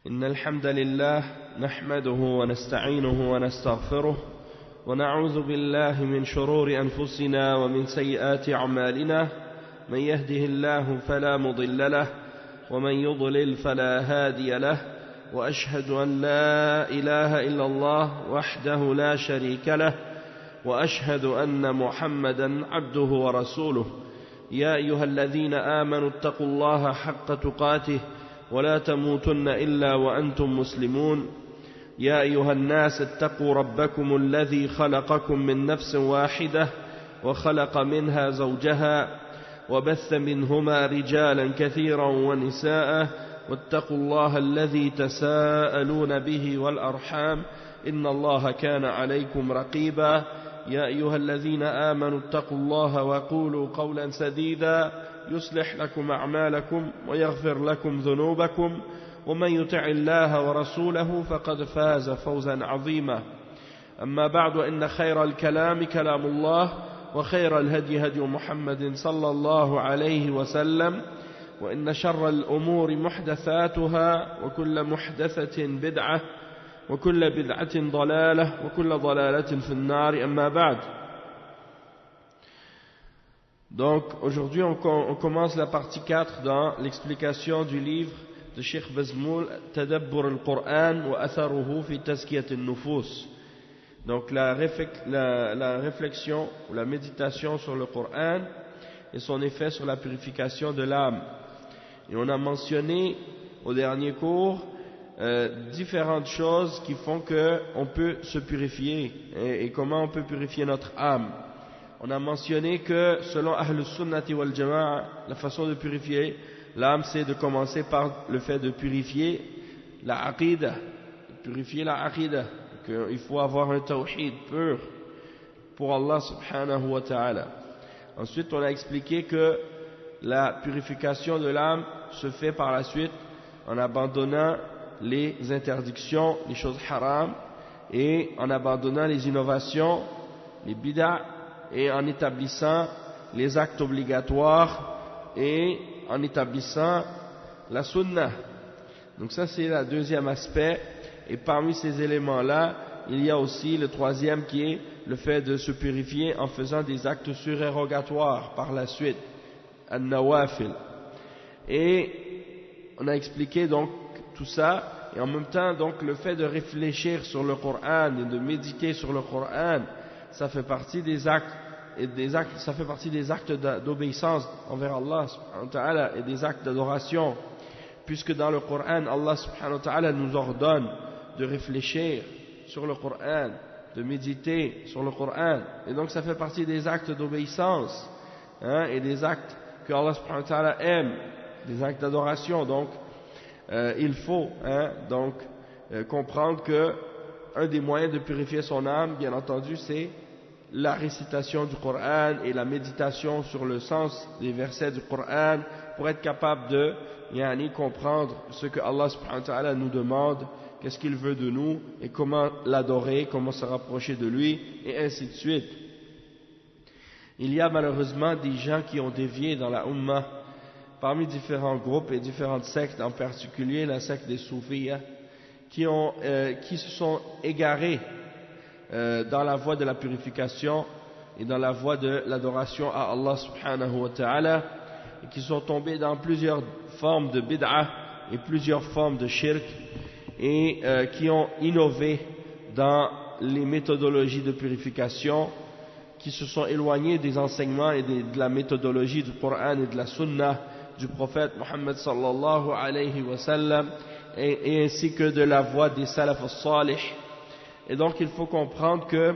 إن الحمد لله نحمده ونستعينه ونستغفره ونعوذ بالله من شرور أنفسنا ومن سيئات أعمالنا من يهده الله فلا مضل له ومن يضلل فلا هادي له وأشهد أن لا إله إلا الله وحده لا شريك له وأشهد أن محمدا عبده ورسوله يا أيها الذين آمنوا اتقوا الله حق تقاته ولا تموتن إلا وأنتم مسلمون يا أيها الناس اتقوا ربكم الذي خلقكم من نفس واحدة وخلق منها زوجها وبث منهما رجالا كثيرا ونساء واتقوا الله الذي تساءلون به والأرحام إن الله كان عليكم رقيبا يا أيها الذين آمنوا اتقوا الله وقولوا قولا سديدا يصلح لكم أعمالكم ويغفر لكم ذنوبكم ومن يطع الله ورسوله فقد فاز فوزا عظيما أما بعد إن خير الكلام كلام الله وخير الهدي هدي محمد صلى الله عليه وسلم وإن شر الأمور محدثاتها وكل محدثة بدعة وكل بدعة ضلالة وكل ضلالة في النار أما بعد. Donc aujourd'hui on commence la partie 4 dans l'explication du livre de Cheikh Bazmoul Tadabbur al-Qur'an wa atharuhu fi tazkiyat al-nufus. Donc la réflexion ou la méditation sur le Coran et son effet sur la purification de l'âme. Et on a mentionné au dernier cours différentes choses qui font qu'on peut se purifier et comment on peut purifier notre âme. On a mentionné que selon Ahlus Sunnati wal Jama'a, la façon de purifier l'âme, c'est de commencer par le fait de purifier la aqidah, qu'il faut avoir un tawhid pur pour Allah subhanahu wa ta'ala. Ensuite, on a expliqué que la purification de l'âme se fait par la suite en abandonnant les interdictions, les choses haram, et en abandonnant les innovations, les bid'a, et en établissant les actes obligatoires et en établissant la sunnah. Donc ça c'est le deuxième aspect, et parmi ces éléments-là, il y a aussi le troisième qui est le fait de se purifier en faisant des actes surérogatoires par la suite, an-nawafil. Et on a expliqué donc tout ça, et en même temps donc le fait de réfléchir sur le Coran et de méditer sur le Coran, ça fait partie des actes d'obéissance envers Allah subhanahu wa ta'ala et des actes d'adoration, puisque dans le Coran Allah subhanahu wa ta'ala nous ordonne de réfléchir sur le Coran, de méditer sur le Coran, et donc ça fait partie des actes d'obéissance, et des actes que Allah subhanahu wa ta'ala aime, des actes d'adoration. Donc il faut comprendre que un des moyens de purifier son âme, bien entendu, c'est la récitation du Coran et la méditation sur le sens des versets du Coran pour être capable de comprendre ce que Allah subhanahu wa ta'ala nous demande, qu'est-ce qu'il veut de nous et comment l'adorer, comment se rapprocher de lui, et ainsi de suite. Il y a malheureusement des gens qui ont dévié dans la Ummah parmi différents groupes et différentes sectes, en particulier la secte des Soufis, qui se sont égarés dans la voie de la purification et dans la voie de l'adoration à Allah subhanahu wa ta'ala, et qui sont tombés dans plusieurs formes de bid'ah et plusieurs formes de shirk, et qui ont innové dans les méthodologies de purification, qui se sont éloignés des enseignements et de la méthodologie du Coran et de la Sunnah du prophète Muhammad sallallahu alayhi wa sallam, et ainsi que de la voie des salaf as-salih. Et donc il faut comprendre que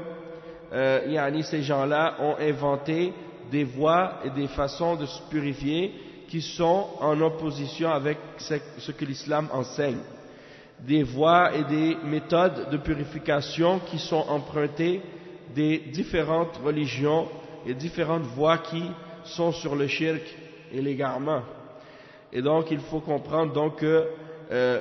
ces gens-là ont inventé des voies et des façons de se purifier qui sont en opposition avec ce que l'islam enseigne. Des voies et des méthodes de purification qui sont empruntées des différentes religions et différentes voies qui sont sur le shirk et l'égarement. Et donc il faut comprendre donc que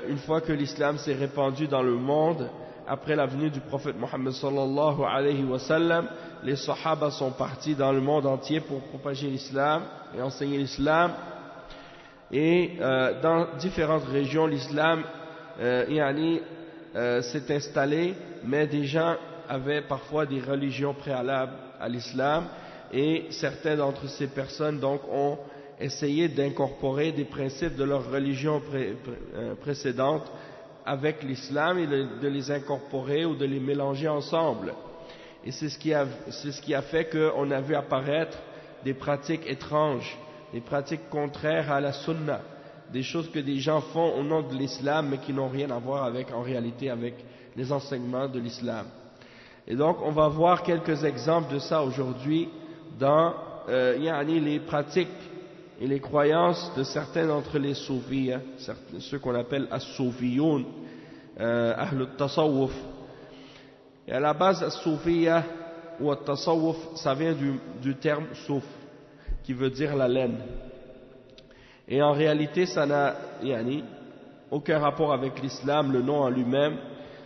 une fois que l'islam s'est répandu dans le monde, après la venue du prophète Mohammed sallallahu alayhi wa sallam, les sahaba sont partis dans le monde entier pour propager l'islam et enseigner l'islam. Et dans différentes régions, l'islam s'est installé, mais des gens avaient parfois des religions préalables à l'islam, et certaines d'entre ces personnes donc ont essayé d'incorporer des principes de leur religion précédente avec l'islam et de les incorporer ou de les mélanger ensemble. Et c'est ce qui a fait qu'on a vu apparaître des pratiques étranges, des pratiques contraires à la sunna, des choses que des gens font au nom de l'islam mais qui n'ont rien à voir en réalité avec les enseignements de l'islam. Et donc on va voir quelques exemples de ça aujourd'hui dans les pratiques et les croyances de certains d'entre les soufis, ceux qu'on appelle as-soufiyoun, ahl al-tasawwuf. Et à la base, as-soufiyya ou at-tasawwuf, ça vient du terme souf, qui veut dire la laine. Et en réalité, ça n'a aucun rapport avec l'islam, le nom en lui-même,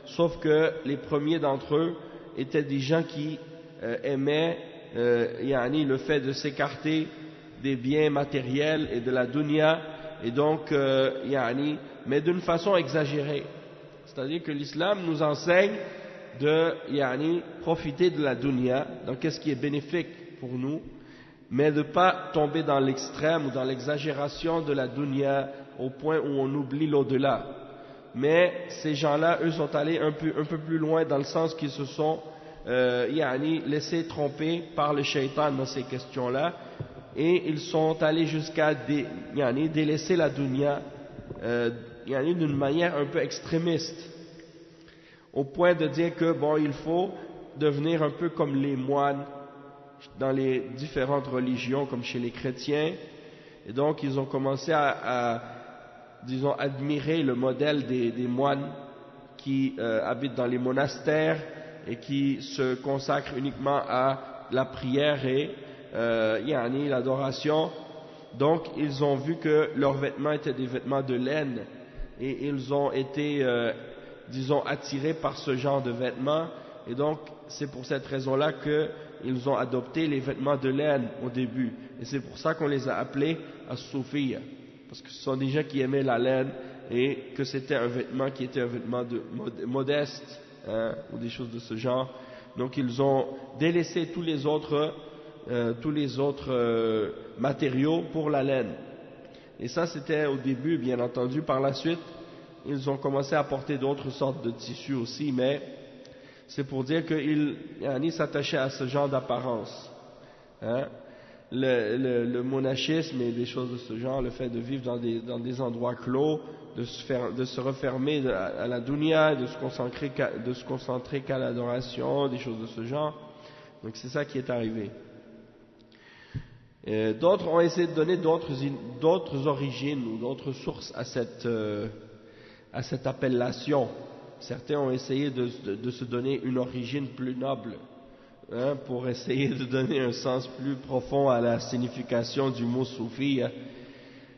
sauf que les premiers d'entre eux étaient des gens qui aimaient le fait de s'écarter des biens matériels et de la dunya, et donc, mais d'une façon exagérée. C'est-à-dire que l'islam nous enseigne de profiter de la dunya, donc qu'est-ce qui est bénéfique pour nous, mais de ne pas tomber dans l'extrême ou dans l'exagération de la dunya au point où on oublie l'au-delà. Mais ces gens-là, eux, sont allés un peu plus loin dans le sens qu'ils se sont laissés tromper par le shaitan dans ces questions-là, et ils sont allés jusqu'à délaisser la dunya d'une manière un peu extrémiste, au point de dire que il faut devenir un peu comme les moines dans les différentes religions, comme chez les chrétiens. Et donc ils ont commencé à admirer le modèle des moines qui habitent dans les monastères et qui se consacrent uniquement à la prière et l'adoration. Donc ils ont vu que leurs vêtements étaient des vêtements de laine, et ils ont été attirés par ce genre de vêtements, et donc c'est pour cette raison-là qu'ils ont adopté les vêtements de laine au début, et c'est pour ça qu'on les a appelés as-soufiyya, parce que ce sont des gens qui aimaient la laine, et que c'était un vêtement qui était un vêtement modeste, ou des choses de ce genre. Donc ils ont délaissé tous les autres matériaux pour la laine. Et ça, c'était au début, bien entendu. Par la suite, ils ont commencé à apporter d'autres sortes de tissus aussi, mais c'est pour dire qu'ils s'attachaient à ce genre d'apparence. Le monachisme et des choses de ce genre, le fait de vivre dans des endroits clos, de se refermer à la dunya, de se concentrer qu'à l'adoration, des choses de ce genre. Donc c'est ça qui est arrivé. D'autres ont essayé de donner d'autres origines ou d'autres sources à cette appellation. Certains ont essayé de se donner une origine plus noble, pour essayer de donner un sens plus profond à la signification du mot soufi.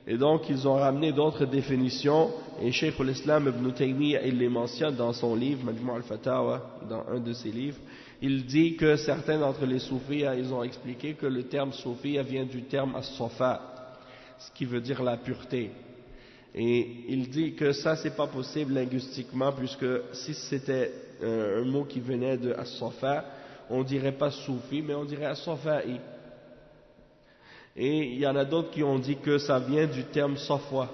Et donc ils ont ramené d'autres définitions, et Cheikh al-Islam Ibn Taymiyyah, il les mentionne dans son livre Majmu' al-Fatawa, dans un de ses livres. Il dit que certains d'entre les soufis, ils ont expliqué que le terme soufi vient du terme as-safa, ce qui veut dire la pureté. Et il dit que ça, c'est pas possible linguistiquement, puisque si c'était un mot qui venait de as-safa, on dirait pas soufi, mais on dirait as-safa'i. Et il y en a d'autres qui ont dit que ça vient du terme safwa,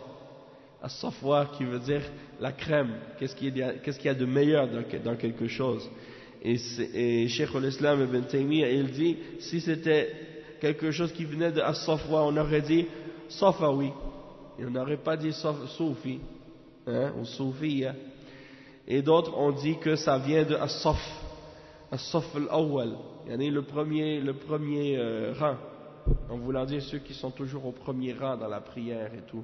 as-safwa, qui veut dire la crème. Qu'est-ce qu'il y a de meilleur dans quelque chose? Et Cheikh al-Islam Ibn Taymiyyah, il dit, si c'était quelque chose qui venait de as-safwa, on aurait dit safawi, et on n'aurait pas dit soufi, ou soufiyya. Et d'autres ont dit que ça vient de as-saf al-awwal, le premier rang, en voulant dire ceux qui sont toujours au premier rang dans la prière et tout.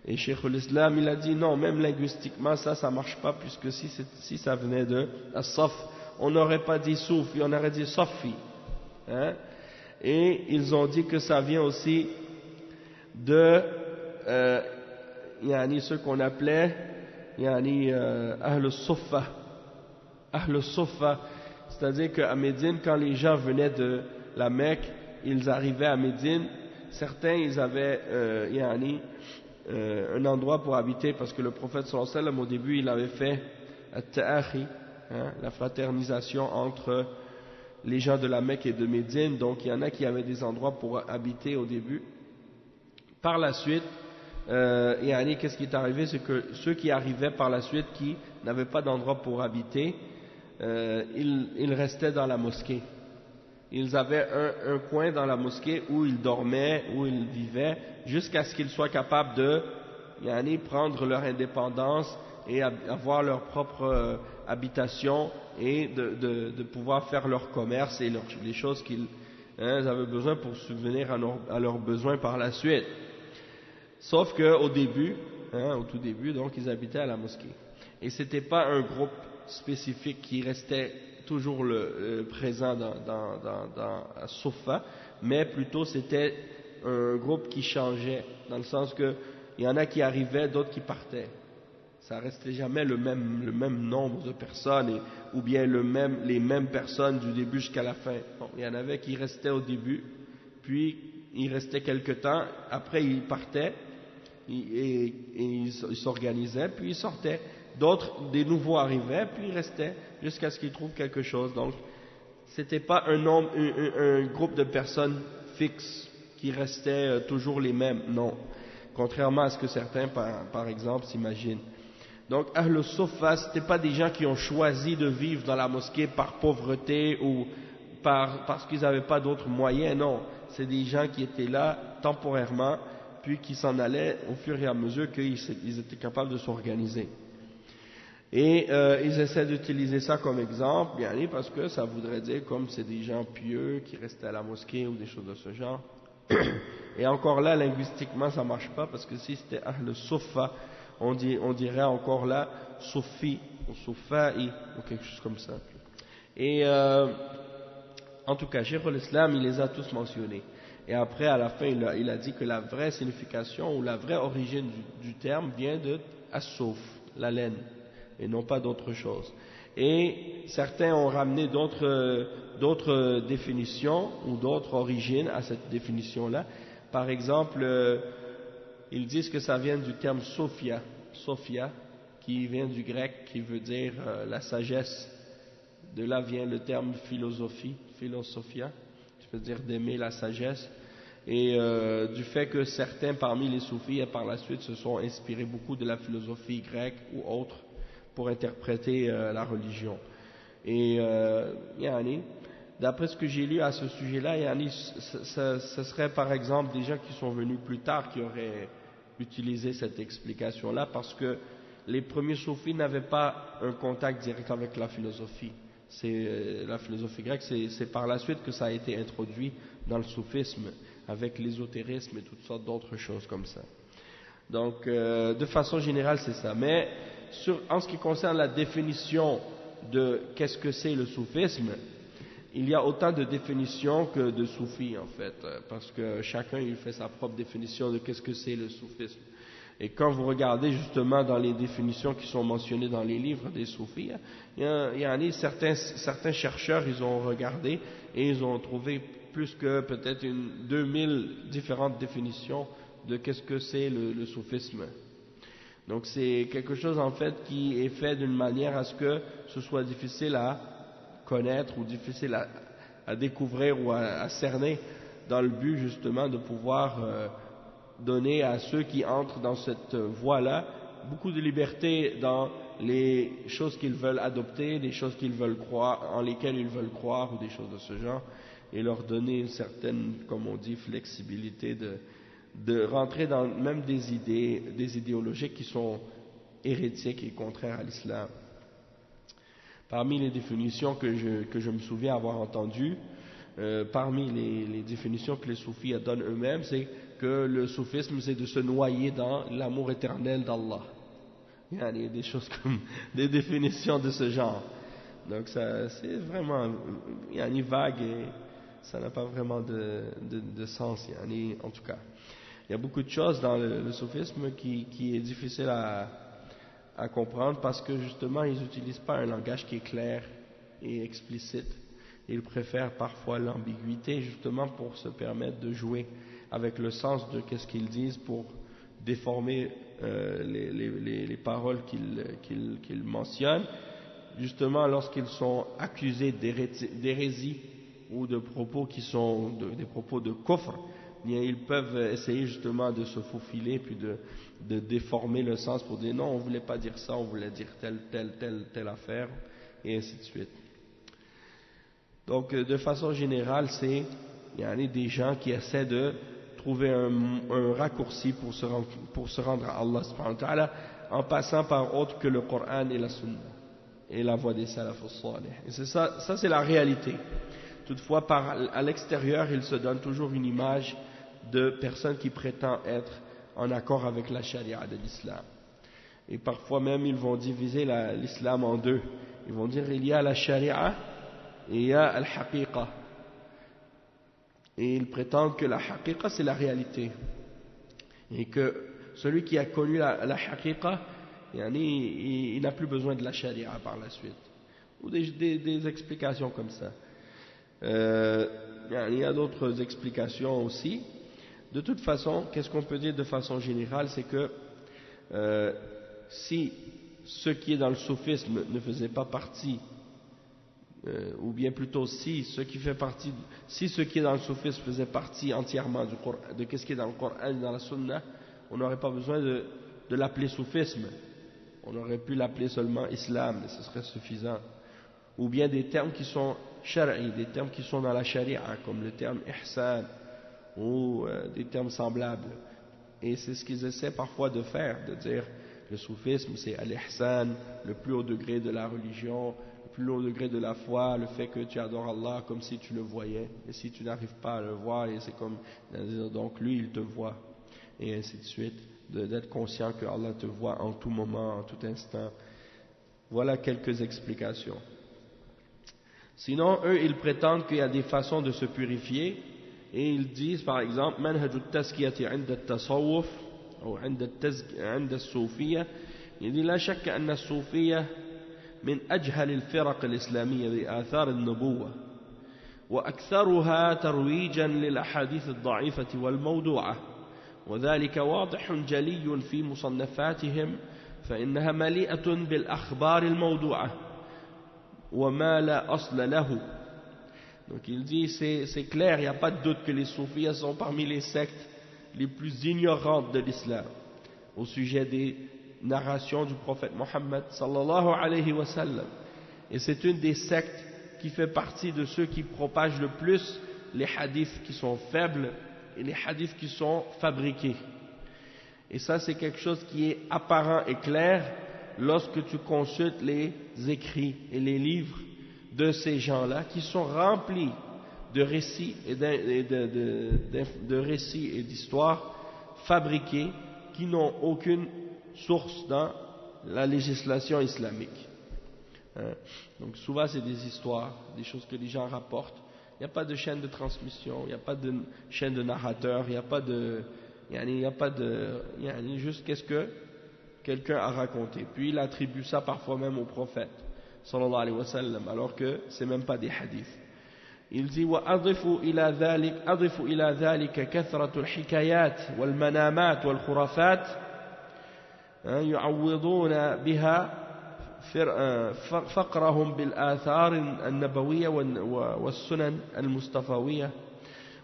Et Cheikh al-Islam, il a dit non, même linguistiquement ça marche pas, puisque si ça venait de as-saf, on n'aurait pas dit soufi, on aurait dit safi. Et ils ont dit que ça vient aussi de ceux qu'on appelait Ahl al-Suffa. Ahl al-Suffa, c'est-à-dire qu'à Médine, quand les gens venaient de la Mecque, ils arrivaient à Médine, certains ils avaient un endroit pour habiter, parce que le prophète sallallahu alayhi wa sallam au début il avait fait at-ta'akhi, la fraternisation entre les gens de la Mecque et de Médine, donc il y en a qui avaient des endroits pour habiter au début. Par la suite, qu'est-ce qui est arrivé, c'est que ceux qui arrivaient par la suite, qui n'avaient pas d'endroit pour habiter, ils restaient dans la mosquée. Ils avaient un coin dans la mosquée où ils dormaient, où ils vivaient, jusqu'à ce qu'ils soient capables de prendre leur indépendance et avoir leur propre habitation et de pouvoir faire leur commerce et les choses qu'ils avaient besoin pour subvenir à leurs besoins par la suite. Sauf qu'au début, au tout début, donc ils habitaient à la mosquée. Et c'était pas un groupe spécifique qui restait toujours présent à Soufa, mais plutôt c'était un groupe qui changeait, dans le sens que il y en a qui arrivaient, d'autres qui partaient. Ça restait jamais le même nombre de personnes, ou bien les mêmes personnes du début jusqu'à la fin. Bon, il y en avait qui restaient au début, puis ils restaient quelque temps, après ils partaient, et ils s'organisaient, puis ils sortaient. D'autres, des nouveaux arrivaient, puis ils restaient, jusqu'à ce qu'ils trouvent quelque chose. Donc, c'était pas un groupe de personnes fixes qui restaient toujours les mêmes, non. Contrairement à ce que certains, par exemple, s'imaginent. Donc, Ahl Suffa, c'était pas des gens qui ont choisi de vivre dans la mosquée par pauvreté ou parce qu'ils n'avaient pas d'autres moyens, non. C'est des gens qui étaient là temporairement, puis qui s'en allaient au fur et à mesure qu'ils étaient capables de s'organiser. Et ils essaient d'utiliser ça comme exemple, bien parce que ça voudrait dire comme c'est des gens pieux qui restaient à la mosquée ou des choses de ce genre. Et encore là, linguistiquement, ça marche pas, parce que si c'était Ahl Suffa, on dirait encore là Soufi ou Soufa'i ou quelque chose comme ça. Et en tout cas, Cheikh al-Islam, il les a tous mentionnés. Et après, à la fin, il a dit que la vraie signification ou la vraie origine du terme vient de as-souf, la laine, et non pas d'autre chose. Et certains ont ramené d'autres définitions ou d'autres origines à cette définition-là. Par exemple, ils disent que ça vient du terme Sophia, qui vient du grec, qui veut dire la sagesse. De là vient le terme philosophia, qui veut dire d'aimer la sagesse. Et du fait que certains parmi les soufis par la suite se sont inspirés beaucoup de la philosophie grecque ou autre pour interpréter la religion. Et d'après ce que j'ai lu à ce sujet-là, ce serait par exemple des gens qui sont venus plus tard qui auraient utilisé cette explication-là, parce que les premiers soufis n'avaient pas un contact direct avec la philosophie. La philosophie grecque, c'est par la suite que ça a été introduit dans le soufisme, avec l'ésotérisme et toutes sortes d'autres choses comme ça. Donc, de façon générale, c'est ça. Mais en ce qui concerne la définition de qu'est-ce que c'est le soufisme, il y a autant de définitions que de soufis en fait, parce que chacun il fait sa propre définition de qu'est-ce que c'est le soufisme. Et quand vous regardez justement dans les définitions qui sont mentionnées dans les livres des soufis, certains chercheurs, ils ont regardé et ils ont trouvé plus que peut-être 2000 différentes définitions de qu'est-ce que c'est le soufisme. Donc c'est quelque chose en fait qui est fait d'une manière à ce que ce soit difficile à connaître ou difficile à découvrir ou à cerner, dans le but justement de pouvoir donner à ceux qui entrent dans cette voie-là beaucoup de liberté dans les choses qu'ils veulent adopter, des choses qu'ils veulent croire, en lesquelles ils veulent croire ou des choses de ce genre, et leur donner une certaine, comme on dit, flexibilité de rentrer dans même des idéologies qui sont hérétiques et contraires à l'islam. Parmi les définitions que je me souviens avoir entendues, parmi les définitions que les soufis donnent eux-mêmes, c'est que le soufisme c'est de se noyer dans l'amour éternel d'Allah. Il y a des choses comme des définitions de ce genre. Donc ça c'est vraiment vague et ça n'a pas vraiment de sens. En tout cas, il y a beaucoup de choses dans le soufisme qui est difficile à comprendre, parce que justement ils n'utilisent pas un langage qui est clair et explicite. Ils préfèrent parfois l'ambiguïté justement pour se permettre de jouer avec le sens de qu'est-ce qu'ils disent, pour déformer les paroles qu'il mentionne, justement lorsqu'ils sont accusés d'hérésie ou de propos qui sont des propos de kufr, ils peuvent essayer justement de se faufiler puis de déformer le sens pour dire non, on ne voulait pas dire ça, on voulait dire telle affaire, et ainsi de suite. Donc de façon générale, il y a des gens qui essaient de trouver un raccourci pour se rendre à Allah subhanahu wa ta'ala en passant par autre que le Coran et la Sunna et la voie des salaf as-salih. Et c'est ça c'est la réalité. Toutefois, à l'extérieur, ils se donnent toujours une image de personnes qui prétendent être en accord avec la charia de l'islam. Et parfois même, ils vont diviser l'islam en deux. Ils vont dire il y a la charia et il y a al-haqiqa. Et ils prétendent que la haqiqa, c'est la réalité. Et que celui qui a connu la haqiqa, il n'a plus besoin de la charia par la suite. Ou des explications comme ça. Il y a d'autres explications aussi. De toute façon, qu'est-ce qu'on peut dire de façon générale, c'est que si ce qui est dans le soufisme ne faisait pas partie, ou bien plutôt si ce qui est dans le soufisme faisait partie entièrement de ce qui est dans le Coran et dans la Sunna, on n'aurait pas besoin de l'appeler soufisme. On aurait pu l'appeler seulement islam, et ce serait suffisant. Ou bien des termes qui sont shar'i, des termes qui sont dans la charia, comme le terme ihsan, ou des termes semblables. Et c'est ce qu'ils essaient parfois de faire, de dire le soufisme c'est al-ihsan, le plus haut degré de la religion, le plus haut degré de la foi, le fait que tu adores Allah comme si tu le voyais, et si tu n'arrives pas à le voir, et c'est comme donc lui il te voit, et ainsi de suite, d'être conscient que Allah te voit en tout moment, en tout instant. Voilà quelques explications. Sinon, eux, ils prétendent qu'il y a des façons de se purifier, et ils disent, par exemple, manhaj at-tazkiyati 'inda at-tasawwuf ou 'inda as-soufiyya, il dit la shakka anna as-soufiyya min ajhal al-firaq al-islamiyya bi athar an-nubuwwa wa aktharuha tarwijan lil ahadith ad-da'ifati wal mawdu'ah wa dhalika wadihun jaliyyun fi musannafatihim fa innaha mali'atun bil akhbar al-mawdu'ah وما لا أصل له. Donc il dit c'est clair, il n'y a pas de doute que les soufis sont parmi les sectes les plus ignorantes de l'islam au sujet des narrations du prophète Mohammed sallallahu alayhi wa sallam, et c'est une des sectes qui fait partie de ceux qui propagent le plus les hadiths qui sont faibles et les hadiths qui sont fabriqués. Et ça c'est quelque chose qui est apparent et clair lorsque tu consultes les écrits et les livres de ces gens-là qui sont remplis de récits de récits et d'histoires fabriquées qui n'ont aucune source dans la législation islamique. Donc souvent c'est des histoires, des choses que les gens rapportent. Il n'y a pas de chaîne de transmission, il n'y a pas de chaîne de narrateur, il n'y a pas de juste qu'est-ce que quelqu'un a raconté, puis il attribue ça parfois même au prophète sallallahu alayhi wa sallam, alors que c'est même pas des hadiths. Il dit وأضف إلى ذلك كثرة الحكايات والمنامات والخرافات يعوضون بها فقرهم بالآثار النبوية والسنن المصطفوية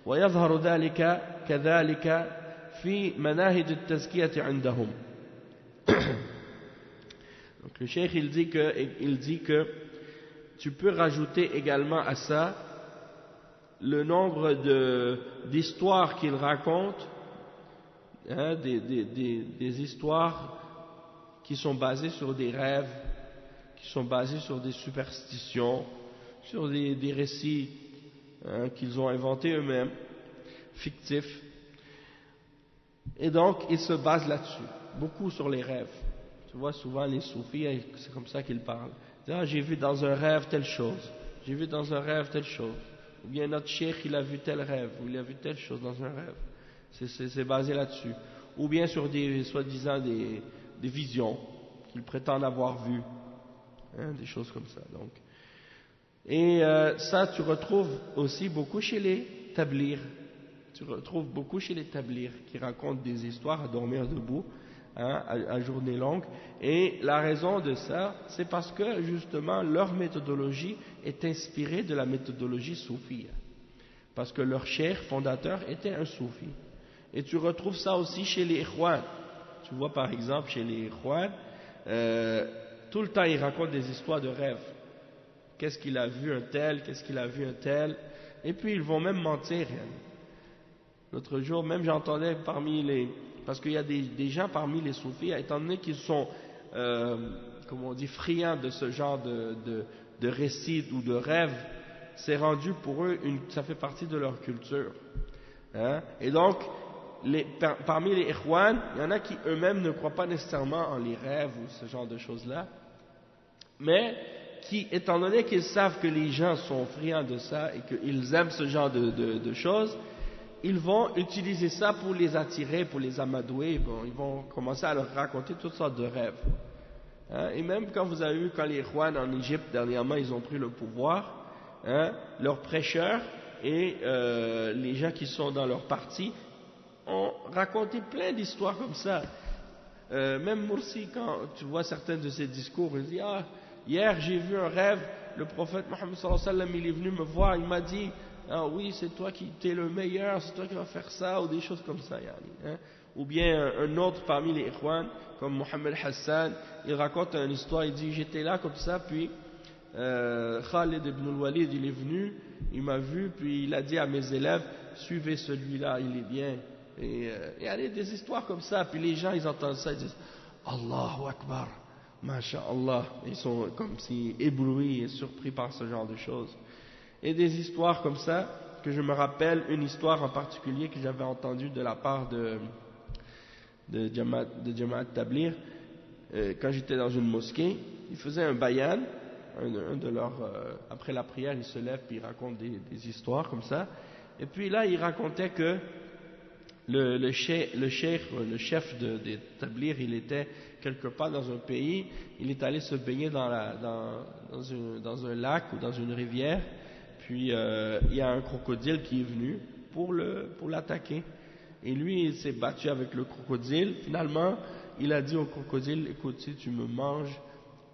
ويظهر ذلك كذلك في مناهج التزكية عندهم. Donc le cheikh il dit que tu peux rajouter également à ça le nombre d'histoires qu'il raconte, des histoires qui sont basées sur des rêves, qui sont basées sur des superstitions, sur des récits qu'ils ont inventés eux-mêmes, fictifs. Et donc ils se basent là-dessus, beaucoup sur les rêves. Tu vois, souvent les soufis, c'est comme ça qu'ils parlent. Ils disent, j'ai vu dans un rêve telle chose, j'ai vu dans un rêve telle chose. Ou bien notre cheikh, il a vu tel rêve, ou il a vu telle chose dans un rêve. C'est basé là-dessus. Ou bien sur soi-disant des visions qu'ils prétendent avoir vues. Des choses comme ça. Donc. Et ça, tu retrouves aussi beaucoup chez les tablirs, tu retrouves beaucoup chez les tablirs qui racontent des histoires à dormir debout, hein, à journée longue. Et la raison de ça, c'est parce que justement leur méthodologie est inspirée de la méthodologie soufie. Parce que leur cheikh fondateur était un soufi. Et tu retrouves ça aussi chez les ikhwan. Tu vois par exemple chez les ikhwan, tout le temps ils racontent des histoires de rêves. Qu'est-ce qu'il a vu un tel, qu'est-ce qu'il a vu un tel. Et puis ils vont même mentir. L'autre jour, même j'entendais parmi les... Parce qu'il y a des gens parmi les soufis, étant donné qu'ils sont, comment on dit, friands de ce genre de récits ou de rêves, c'est rendu pour eux, ça fait partie de leur culture. Hein? Et donc, parmi les ikhwan, il y en a qui eux-mêmes ne croient pas nécessairement en les rêves ou ce genre de choses-là, mais qui, étant donné qu'ils savent que les gens sont friands de ça et qu'ils aiment ce genre de choses, ils vont utiliser ça pour les attirer, pour les amadouer. Bon, ils vont commencer à leur raconter toutes sortes de rêves. Hein? Et même quand vous avez vu, quand les ikhwan en Égypte, dernièrement, ils ont pris le pouvoir, hein, leurs prêcheurs et les gens qui sont dans leur parti ont raconté plein d'histoires comme ça. Même Morsi, quand tu vois certains de ses discours, il dit « Ah, hier j'ai vu un rêve, le prophète Mohammed sallallahu alayhi wa sallam, il est venu me voir, il m'a dit « Ah oui, c'est toi qui es le meilleur, c'est toi qui vas faire ça » ou des choses comme ça. Hein. Ou bien un autre parmi les ikhwan, comme Mohamed Hassan, il raconte une histoire, il dit « J'étais là comme ça, puis Khalid ibn al-Walid, il est venu, il m'a vu, puis il a dit à mes élèves, suivez celui-là, il est bien. » Et il y a des histoires comme ça, puis les gens, ils entendent ça, ils disent Allahu Akbar, Masha'Allah. Ils sont comme si éblouis et surpris par ce genre de choses. Et des histoires comme ça, que je me rappelle, une histoire en particulier que j'avais entendue de la part de Jamaat Tablir, quand j'étais dans une mosquée, ils faisaient un bayan. Un de leurs, après la prière, il se lève puis il raconte des histoires comme ça. Et puis là, il racontait que le chef de Tablir, il était quelque part dans un pays, il est allé se baigner dans un lac ou dans une rivière, puis il y a un crocodile qui est venu pour l'attaquer. Et lui, il s'est battu avec le crocodile. Finalement, il a dit au crocodile, écoute, si tu me manges,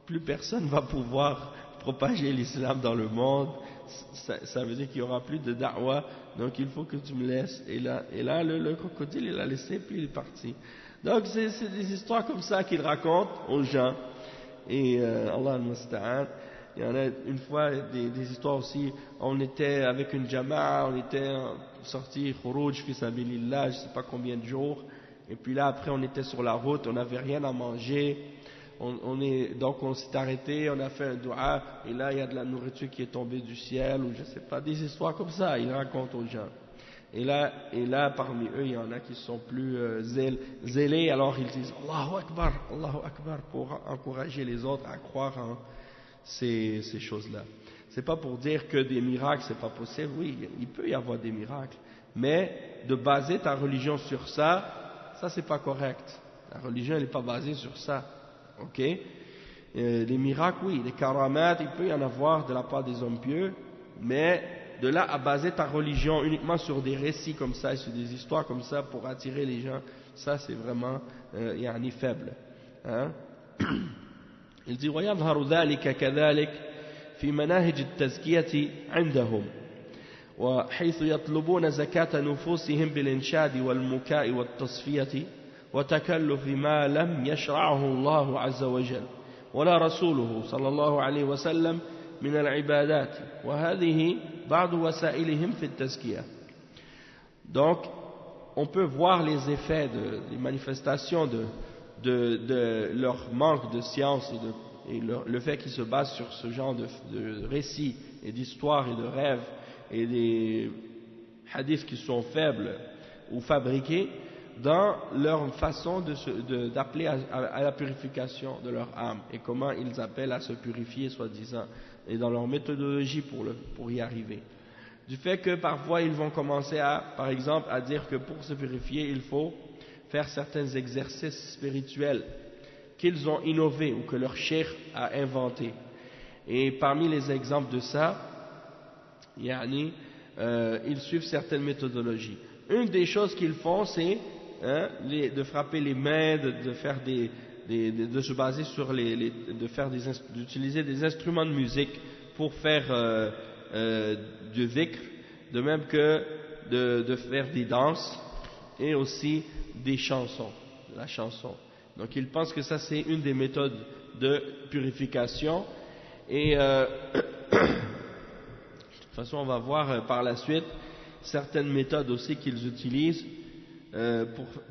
plus personne va pouvoir propager l'islam dans le monde. Ça veut dire qu'il n'y aura plus de da'wah, donc il faut que tu me laisses. Et là le crocodile, il a laissé, puis il est parti. Donc c'est des histoires comme ça qu'il raconte aux gens. Et Allah al-Musta'an. Il y en a une fois des histoires aussi, on était avec une jama'a, on était sorti khuruj fi sabilillah, je ne sais pas combien de jours, et puis là après on était sur la route, on n'avait rien à manger, donc on s'est arrêté, on a fait un dua, et là il y a de la nourriture qui est tombée du ciel, ou je ne sais pas, des histoires comme ça, ils racontent aux gens. Et là parmi eux, il y en a qui sont plus zélés, alors ils disent Allahu Akbar, pour encourager les autres à croire en ces choses-là. C'est pas pour dire que des miracles, c'est pas possible. Oui, il peut y avoir des miracles, mais de baser ta religion sur ça c'est pas correct. La religion, elle n'est pas basée sur ça. Ok? Les miracles, oui, les karamat, il peut y en avoir de la part des hommes pieux, mais de là à baser ta religion uniquement sur des récits comme ça et sur des histoires comme ça pour attirer les gens, ça c'est vraiment faible. Hein? Il dit ويظهر ذلك كذلك في مناهج التزكية عندهم وحيث يطلبون زكاة نفوسهم بالإنشاد والمكاء والتصفية وتكلف ما لم يشرعه الله عز وجل ولا رسوله صلى الله عليه وسلم من العبادات وهذه بعض وسائلهم في التزكية. Donc on peut voir les effets les manifestations de leur manque de science et le fait qu'ils se basent sur ce genre de récits et d'histoires et de rêves et des hadiths qui sont faibles ou fabriqués dans leur façon d'appeler à la purification de leur âme et comment ils appellent à se purifier soi-disant et dans leur méthodologie pour y arriver. Du fait que parfois ils vont commencer par exemple à dire que pour se purifier il faut faire certains exercices spirituels qu'ils ont innovés ou que leur cheikh a inventés. Et parmi les exemples de ça, ils suivent certaines méthodologies. une des choses qu'ils font, c'est de frapper les mains, de faire de se baser sur d'utiliser des instruments de musique pour faire du dhikr, de même que de faire des danses et aussi des chansons, la chanson. Donc ils pensent que ça c'est une des méthodes de purification et de toute façon on va voir par la suite certaines méthodes aussi qu'ils utilisent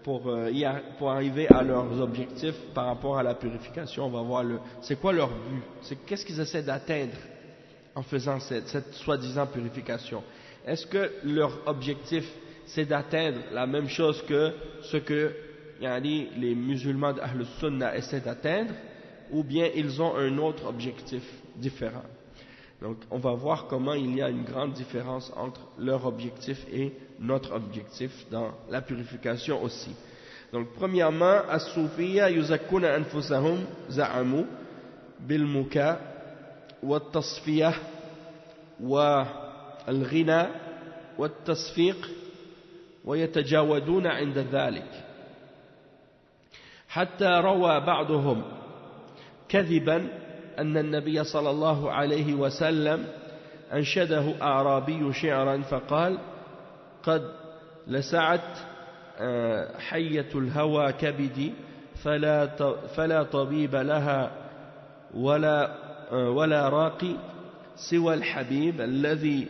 pour arriver à leurs objectifs par rapport à la purification. On va voir c'est quoi leur but, qu'est-ce qu'ils essaient d'atteindre en faisant cette soi-disant purification. Est-ce que leur objectif c'est d'atteindre la même chose que ce que les musulmans d'Ahl Sunnah essaient d'atteindre, ou bien ils ont un autre objectif différent? Donc on va voir comment il y a une grande différence entre leur objectif et notre objectif dans la purification aussi. Donc premièrement, as-soufiyya yuzakkuna anfusahum za'amu bil muka wa tasfiyah wa al-ghina wa tasfiq wa yatajawaduna 'inda dhalik hatta rawa ba'duhum kadhiban أن النبي صلى الله عليه وسلم أنشده أعرابي شعرا فقال قد لسعت حية الهوى كبدي فلا طبيب لها ولا راقي سوى الحبيب الذي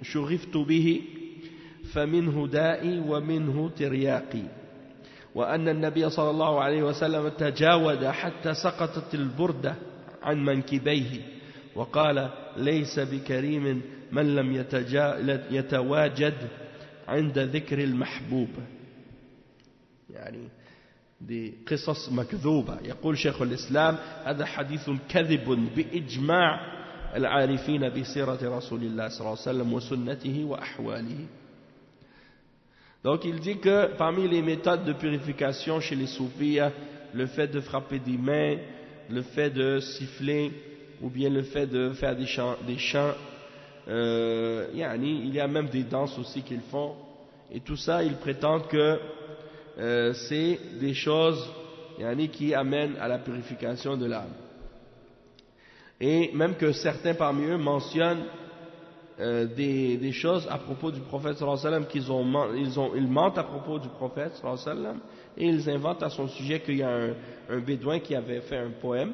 شغفت به فمنه دائي ومنه ترياقي وأن النبي صلى الله عليه وسلم تجاود حتى سقطت البردة عن منكبيه وقال ليس بكريم من لم يتواجد عند ذكر المحبوب. يعني دي قصص مكذوبة. يقول شيخ الإسلام هذا حديث كذب بإجماع العارفين بسيرة رسول الله صلى الله عليه وسلم وسنته وأحواله. Donc il dit que parmi les méthodes de purification chez les soufis, le fait de frapper des mains, le fait de siffler, ou bien le fait de faire des chants, il y a même des danses aussi qu'ils font, et tout ça ils prétendent que c'est des choses qui amènent à la purification de l'âme. Et même que certains parmi eux mentionnent des choses à propos du prophète sallallahu alayhi wa sallam ils mentent à propos du prophète sallallahu alayhi wa sallam, et ils inventent à son sujet qu'il y a un bédouin qui avait fait un poème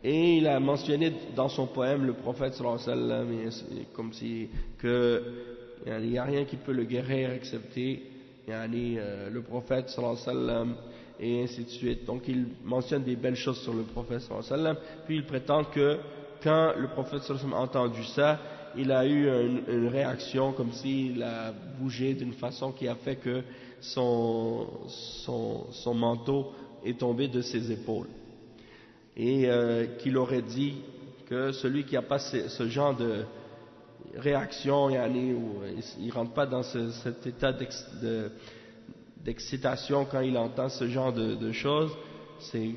et il a mentionné dans son poème le prophète sallallahu alayhi wa sallam, comme si il n'y a rien qui peut le guérir excepté le prophète sallallahu alayhi wa sallam, et ainsi de suite. Donc il mentionne des belles choses sur le prophète sallallahu alayhi wa sallam, puis il prétend que quand le prophète sallallahu alayhi wa sallam a entendu ça, il a eu une réaction comme s'il a bougé d'une façon qui a fait que son manteau est tombé de ses épaules, et qu'il aurait dit que celui qui n'a pas ce genre de réaction, où il ne rentre pas dans cet état d'excitation quand il entend ce genre de choses, c'est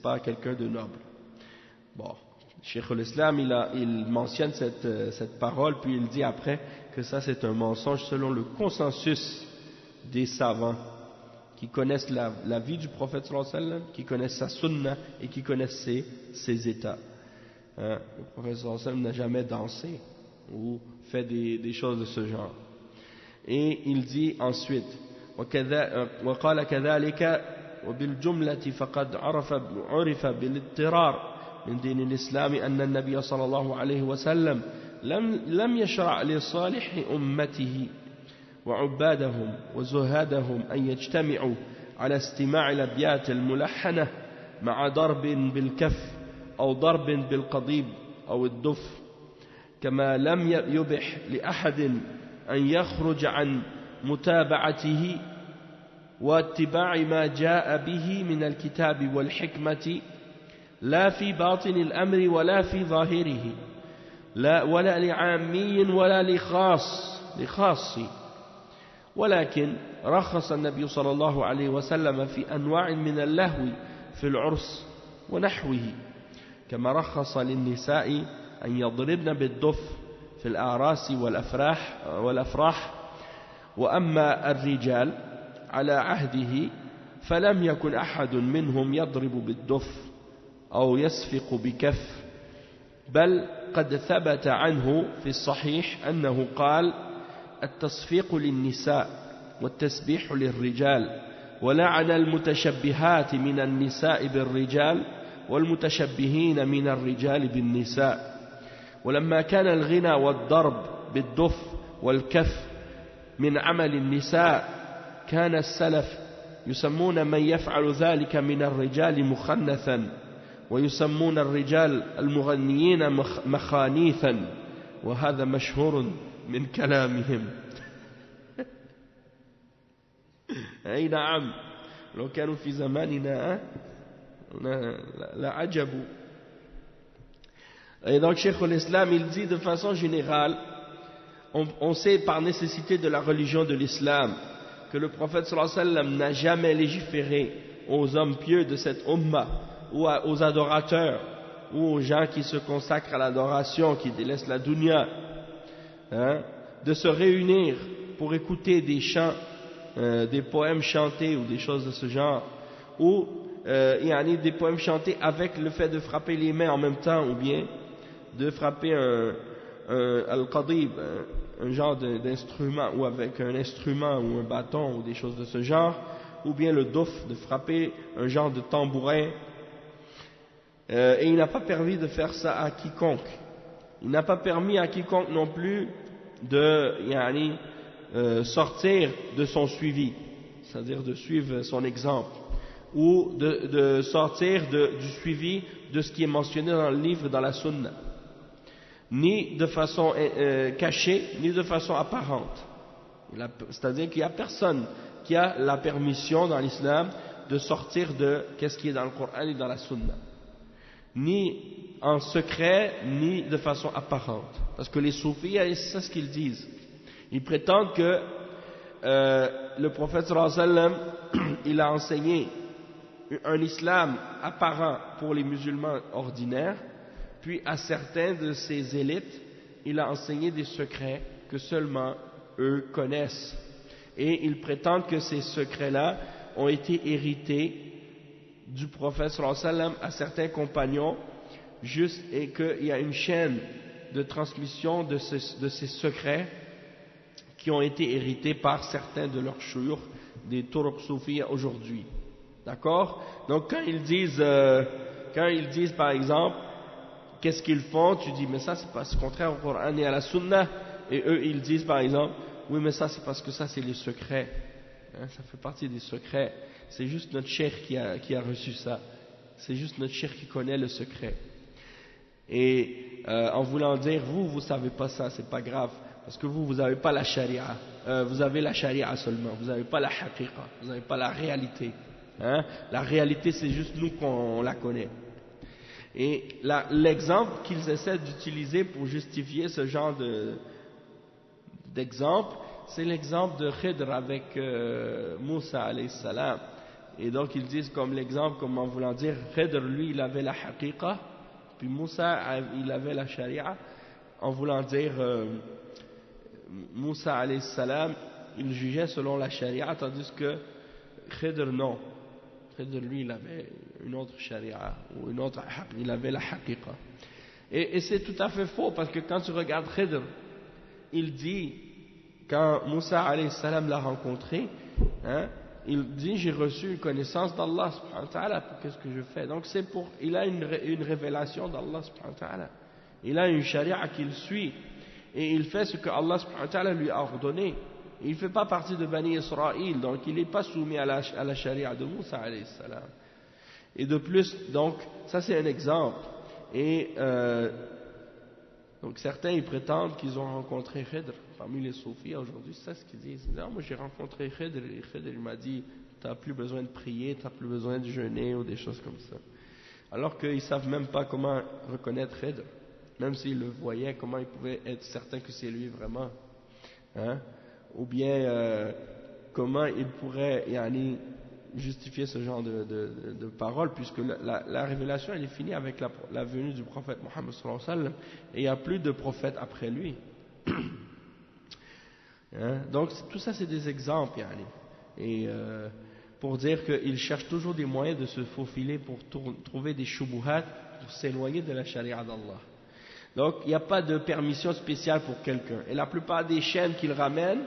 pas quelqu'un de noble. Bon, Cheikh l'Islam il mentionne cette parole, puis il dit après que ça c'est un mensonge selon le consensus des savants qui connaissent la vie du prophète sallallahu alayhi wa sallam, qui connaissent sa sunna et qui connaissent ses états. Le prophète sallallahu alayhi wa sallam n'a jamais dansé ou fait des choses de ce genre. Et il dit ensuite وقال كذلك وبالجملة فقد عرف بالاضطرار من دين الإسلام أن النبي صلى الله عليه وسلم لم يشرع لصالح أمته وعبادهم وزهادهم أن يجتمعوا على استماع الأبيات الملحنة مع ضرب بالكف أو ضرب بالقضيب أو الدف، كما لم يبح لأحد أن يخرج عن متابعته واتباع ما جاء به من الكتاب والحكمة لا في باطن الأمر ولا في ظاهره، لا ولا لعامي ولا لخاص، ولكن رخص النبي صلى الله عليه وسلم في أنواع من اللهو في العرس ونحوه، كما رخص للنساء أن يضربن بالدف في الأعراس والأفراح وأما الرجال على عهده فلم يكن أحد منهم يضرب بالدف أو يسفق بكف بل قد ثبت عنه في الصحيح أنه قال التصفيق للنساء والتسبيح للرجال ولعن المتشبهات من النساء بالرجال والمتشبهين من الرجال بالنساء ولما كان الغنى والضرب بالدف والكف من عمل النساء كان السلف يسمون من يفعل ذلك من الرجال مخنثا ويسمون الرجال المغنيين مخانيثا وهذا مشهور من كلامهم. أي نعم لو كانوا في زماننا لعجبوا. Et donc Cheikh l'Islam il dit de façon générale, on sait par nécessité de la religion de l'islam que le prophète sallallahu alayhi wa sallam n'a jamais légiféré aux hommes pieux de cette umma ou aux adorateurs ou aux gens qui se consacrent à l'adoration, qui délaissent la dunya, de se réunir pour écouter des chants, des poèmes chantés ou des choses de ce genre, ou des poèmes chantés avec le fait de frapper les mains en même temps, ou bien de frapper un al-qadib, un genre d'instrument, ou avec un instrument ou un bâton ou des choses de ce genre, ou bien le douf, de frapper un genre de tambourin. Et il n'a pas permis de faire ça à quiconque. Il n'a pas permis à quiconque non plus de sortir de son suivi, c'est-à-dire de suivre son exemple, ou de sortir du suivi de ce qui est mentionné dans le livre, dans la sunna, ni de façon cachée, ni de façon apparente. C'est-à-dire qu'il n'y a personne qui a la permission dans l'islam de sortir de ce qui est dans le Coran et dans la sunna, ni en secret, ni de façon apparente. Parce que les soufis, c'est ce qu'ils disent. Ils prétendent que le prophète sallallahu alayhi wa sallam, il a enseigné un islam apparent pour les musulmans ordinaires, puis à certains de ses élites, il a enseigné des secrets que seulement eux connaissent. Et ils prétendent que ces secrets-là ont été hérités du prophète sallallahu alayhi wa sallam à certains compagnons, et qu'il y a une chaîne de transmission de ces secrets qui ont été hérités par certains de leurs shuyukh, des turuq soufiyya aujourd'hui. D'accord? Donc quand ils disent par exemple, qu'est-ce qu'ils font? Tu dis, mais ça c'est parce contraire au Coran et à la Sunna. Et eux ils disent par exemple, oui mais ça c'est parce que ça c'est les secrets. Ça fait partie des secrets. C'est juste notre cheikh qui a reçu ça. C'est juste notre cheikh qui connaît le secret. Et en voulant dire, vous savez pas ça, c'est pas grave. Parce que vous n'avez pas la charia. Vous avez la charia seulement. Vous n'avez pas la haqiqa. Vous n'avez pas la réalité. La réalité, c'est juste nous qu'on la connaît. Et l'exemple qu'ils essaient d'utiliser pour justifier ce genre d'exemple, c'est l'exemple de Khidr avec Moussa alayhi salam. Et donc ils disent comme l'exemple, comme en voulant dire, Khidr lui il avait la haqiqa, puis Moussa il avait la sharia, en voulant dire Moussa alayhi salam il jugeait selon la sharia, tandis que Khidr non. Khidr lui il avait une autre sharia, ou une autre, il avait la haqiqa. Et c'est tout à fait faux, parce que quand tu regardes Khidr, il dit, quand Moussa alayhi salam l'a rencontré, il dit, j'ai reçu une connaissance d'Allah subhanahu wa ta'ala, qu'est-ce que je fais? Donc c'est il a une révélation d'Allah subhanahu wa ta'ala, il a une sharia qu'il suit, et il fait ce que Allah subhanahu wa ta'ala lui a ordonné. Il ne fait pas partie de Bani Israël, donc il n'est pas soumis à la sharia de Moussa alayhi salam. Et de plus, donc, ça c'est un exemple. Et donc certains ils prétendent qu'ils ont rencontré Khidr parmi les soufis aujourd'hui, c'est ça ce qu'ils disent. Ils disent, moi j'ai rencontré Khidr et Khidr il m'a dit, tu n'as plus besoin de prier, tu n'as plus besoin de jeûner ou des choses comme ça. Alors qu'ils ne savent même pas comment reconnaître Khidr. Même s'ils le voyaient, comment ils pouvaient être certains que c'est lui vraiment. Ou bien comment ils pourraient justifier ce genre de paroles, puisque la révélation elle est finie avec la venue du prophète Mohammed sallallahu alayhi wa sallam, et il n'y a plus de prophète après lui. Hein? Donc tout ça c'est des exemples, yani. Et pour dire qu'ils cherchent toujours des moyens de se faufiler pour trouver des shubuhat, pour s'éloigner de la charia d'Allah. Donc il n'y a pas de permission spéciale pour quelqu'un. Et la plupart des chaînes qu'ils ramènent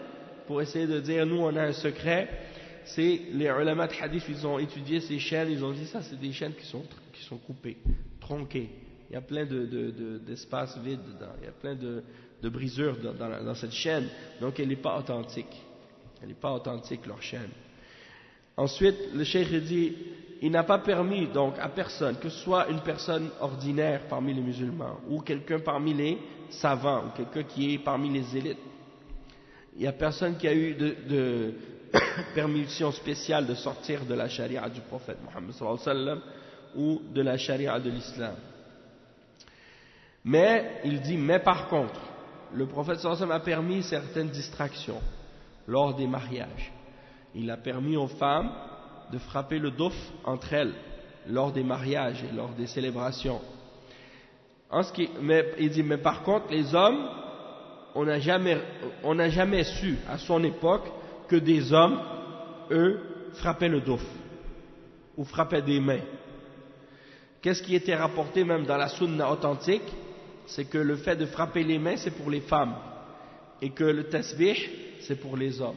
pour essayer de dire nous on a un secret, c'est les ulama de hadith, ils ont étudié ces chaînes, ils ont dit ça c'est des chaînes qui sont coupées, tronquées. Il y a plein d'espaces vides dedans, il y a plein de brisures dans cette chaîne, donc elle n'est pas authentique. Elle n'est pas authentique leur chaîne. Ensuite, le cheikh dit, il n'a pas permis donc à personne, que ce soit une personne ordinaire parmi les musulmans, ou quelqu'un parmi les savants, ou quelqu'un qui est parmi les élites. Il n'y a personne qui a eu de permission spéciale de sortir de la charia du prophète Mohammed sallallahu alayhi wa sallam, ou de la charia de l'islam. Mais, il dit, mais par contre, le prophète sallallahu alayhi wa sallam a permis certaines distractions lors des mariages. Il a permis aux femmes de frapper le douf entre elles lors des mariages et lors des célébrations. Il dit, mais par contre, les hommes, on n'a jamais su à son époque que des hommes, eux, frappaient le douf ou frappaient des mains. Qu'est-ce qui était rapporté même dans la sunna authentique? C'est que le fait de frapper les mains, c'est pour les femmes, et que le tasbih, c'est pour les hommes.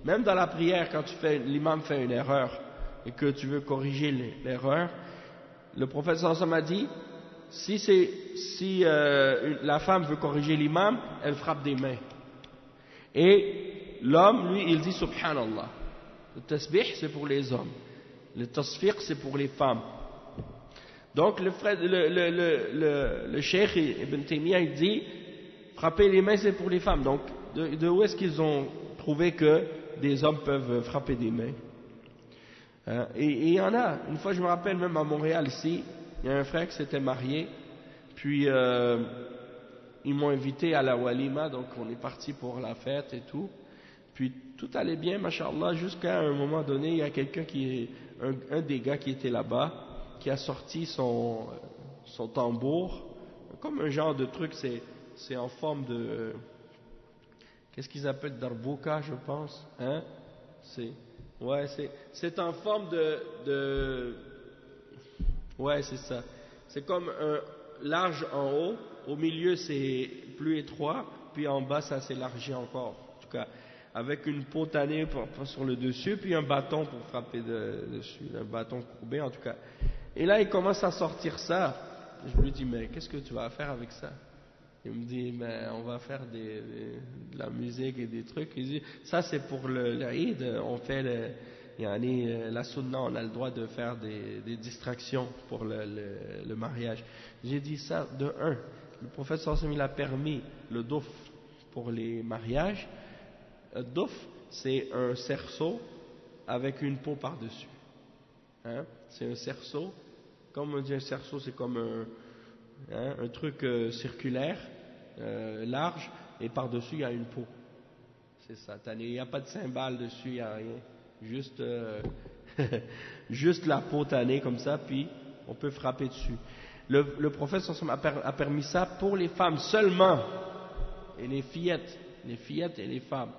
Même dans la prière, quand l'imam fait une erreur et que tu veux corriger l'erreur, le prophète sallallahu alayhi wa sallam a dit, si la femme veut corriger l'imam, elle frappe des mains. Et l'homme, lui, il dit subhanallah. Le tasbih, c'est pour les hommes. Le tasfiq, c'est pour les femmes. Donc le cheikh Ibn Taymiyyah, il dit, frapper les mains, c'est pour les femmes. Donc de où est-ce qu'ils ont trouvé que des hommes peuvent frapper des mains? Et il y en a. Une fois, je me rappelle, même à Montréal, ici, il y a un frère qui s'était marié, puis ils m'ont invité à la walima, donc on est parti pour la fête et tout. Puis tout allait bien, mashallah, jusqu'à un moment donné, il y a quelqu'un un des gars qui était là-bas, qui a sorti son tambour, comme un genre de truc, c'est en forme de... Qu'est-ce qu'ils appellent darbouka, je pense, hein? C'est en forme ouais, c'est ça. C'est comme un large en haut, au milieu c'est plus étroit, puis en bas ça s'élargit encore. En tout cas, avec une peau tannée sur le dessus, puis un bâton pour frapper dessus, un bâton courbé en tout cas. Et là il commence à sortir ça. Je lui dis, mais qu'est-ce que tu vas faire avec ça? Il me dit, ben, on va faire de la musique et des trucs. Il dit, ça c'est pour l'Eid, on fait la sunna, on a le droit de faire des distractions pour le mariage. J'ai dit ça de un. Le prophète sallallahu alayhi wa sallam, il a permis le douf pour les mariages. Le douf, c'est un cerceau avec une peau par-dessus. Hein? C'est un cerceau. Comme on dit un cerceau, c'est comme un truc circulaire, large, et par-dessus il y a une peau. C'est ça. Il n'y a pas de cymbale dessus, il n'y a rien. Juste la peau tannée comme ça, puis on peut frapper dessus. Le prophète a permis ça pour les femmes seulement, et les fillettes et les femmes.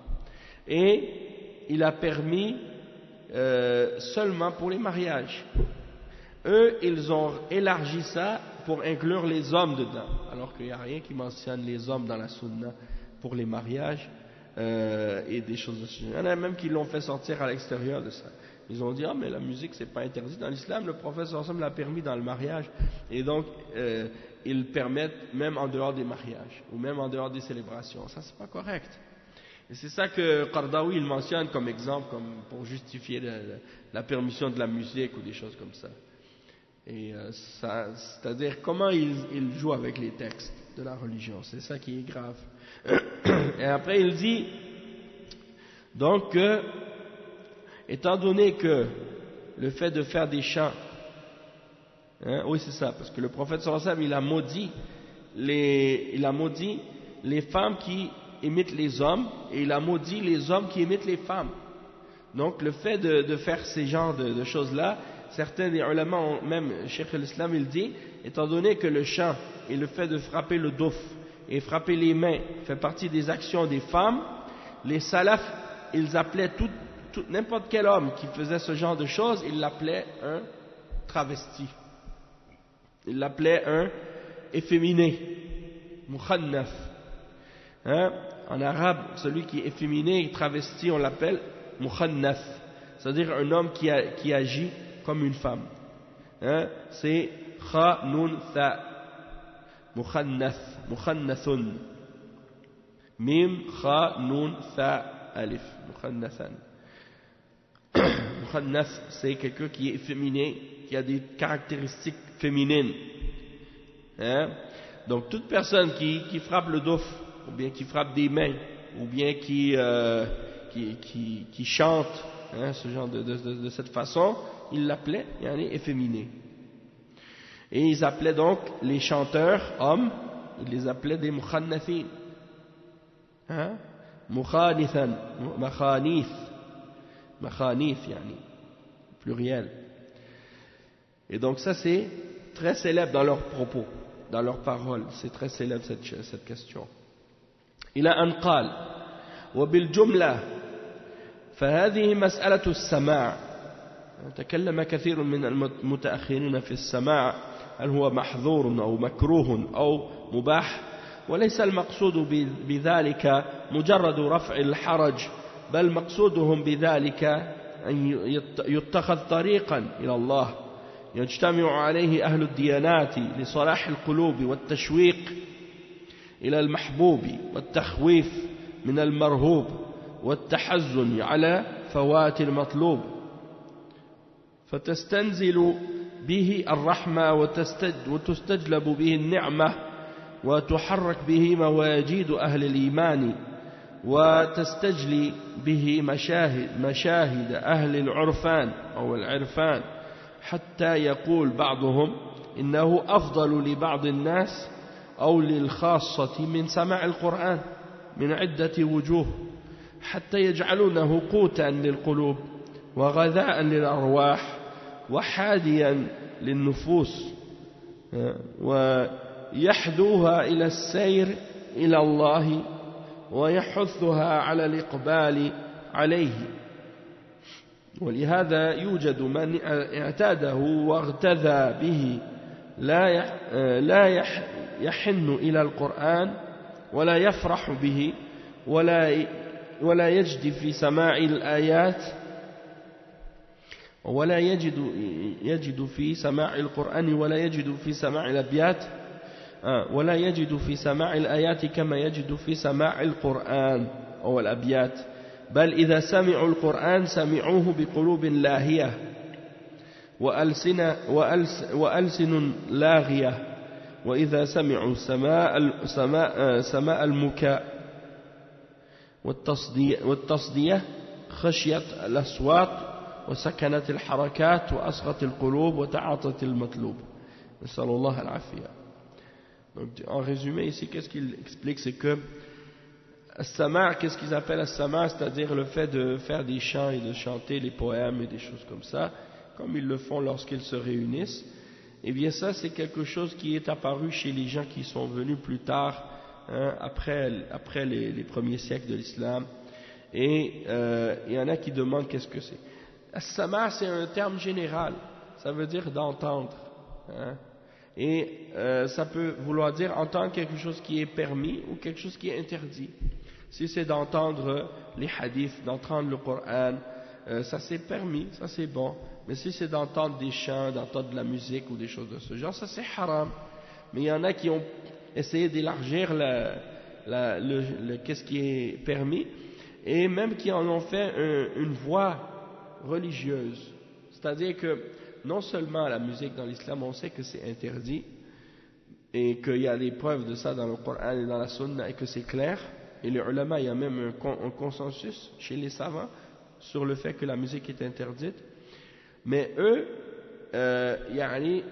Et il a permis seulement pour les mariages. Eux, ils ont élargi ça pour inclure les hommes dedans, alors qu'il n'y a rien qui mentionne les hommes dans la sunna pour les mariages et des choses de ce genre. Il y en a même qui l'ont fait sortir à l'extérieur de ça. Ils ont dit, ah mais la musique c'est pas interdit dans l'islam, le prophète sallallahu alayhi wa sallam l'a permis dans le mariage, et donc ils permettent même en dehors des mariages, ou même en dehors des célébrations. Ça c'est pas correct. Et c'est ça que Qardawi il mentionne comme exemple, comme pour justifier la permission de la musique ou des choses comme ça. Et c'est-à-dire comment il joue avec les textes de la religion, c'est ça qui est grave. Et après il dit donc étant donné que le fait de faire des chants, oui c'est ça, parce que le prophète sallallahu alayhi wa sallam il a maudit les femmes qui imitent les hommes, et il a maudit les hommes qui imitent les femmes. Donc le fait de faire ces genres de choses-là, certains des ulama, même Cheikh l'Islam il dit, étant donné que le chant et le fait de frapper le douf et frapper les mains fait partie des actions des femmes, les salafs, ils appelaient n'importe quel homme qui faisait ce genre de choses, ils l'appelaient un travesti. Ils l'appelaient un efféminé, mukhannath. Hein? En arabe, celui qui est efféminé, travesti, on l'appelle mukhannath, c'est-à-dire un homme qui agit comme une femme. Hein? C'est kha nun tha, mukhannathun, mim kha nun tha alif, mukhannathan. Mukhannath, c'est quelqu'un qui est efféminé, qui a des caractéristiques féminines. Hein? Donc toute personne qui frappe le douf, ou bien qui frappe des mains, ou bien qui chante, hein, ce genre de cette façon, ils l'appelaient efféminé. Et ils appelaient donc les chanteurs hommes, ils les appelaient des mukhannathin, hein? Mukhanithan, makhanith, pluriel. Et donc ça c'est très célèbre dans leurs propos, dans leurs paroles, c'est très célèbre cette question. إلى أن قال وبالجملة فهذه مسألة السماع. تكلم كثير من المتأخرين في السماع هل هو محظور أو مكروه أو مباح، وليس المقصود بذلك مجرد رفع الحرج، بل مقصودهم بذلك أن يتخذ طريقا إلى الله يجتمع عليه أهل الديانات لصلاح القلوب والتشويق إلى المحبوب والتخويف من المرهوب والتحزن على فوات المطلوب، فتستنزل به الرحمة وتستجلب به النعمة وتحرك به مواجيد أهل الإيمان وتستجلي به مشاهد أهل العرفان أو العرفان، حتى يقول بعضهم إنه أفضل لبعض الناس أو للخاصة من سماع القرآن من عدة وجوه، حتى يجعلونه قوتا للقلوب وغذاء للأرواح وحاديا للنفوس ويحدوها إلى السير إلى الله ويحثها على الإقبال عليه. ولهذا يوجد من اعتاده واغتذى به لا يحن إلى القرآن ولا يفرح به ولا يجد في سماع الآيات ولا يجد في سماع القرآن ولا يجد في سماع الأبيات ولا يجد في سماع الآيات كما يجد في سماع القرآن أو الأبيات، بل إذا سمعوا القرآن سمعوه بقلوب لاهية وألسن لاغية، وإذا سمعوا سماء المكاء والتصدية خشيت الأصوات وسكنت الحركات وأصغت القلوب وتعاطت المطلوب. نسأل الله العافية. Donc, en résumé ici, qu'est-ce qu'il explique, c'est que as-sama', qu'est-ce qu'ils appellent as-sama', c'est-à-dire le fait de faire des chants et de chanter les poèmes et des choses comme ça, comme ils le font lorsqu'ils se réunissent. Et bien ça, c'est quelque chose qui est apparu chez les gens qui sont venus plus tard, hein, après les premiers siècles de l'islam. Et il y en a qui demandent qu'est-ce que c'est. As-sama', c'est un terme général, ça veut dire d'entendre, hein. Et ça peut vouloir dire entendre quelque chose qui est permis ou quelque chose qui est interdit. Si c'est d'entendre les hadiths, d'entendre le Coran, ça c'est permis, ça c'est bon. Mais si c'est d'entendre des chants, d'entendre de la musique ou des choses de ce genre, ça c'est haram. Mais il y en a qui ont essayé d'élargir qu'est-ce qui est permis, et même qui en ont fait une voie religieuse. C'est-à-dire que non seulement la musique dans l'islam, on sait que c'est interdit, et qu'il y a des preuves de ça dans le Coran et dans la Sunna, et que c'est clair, et les ulama, il y a même un consensus chez les savants sur le fait que la musique est interdite, mais eux,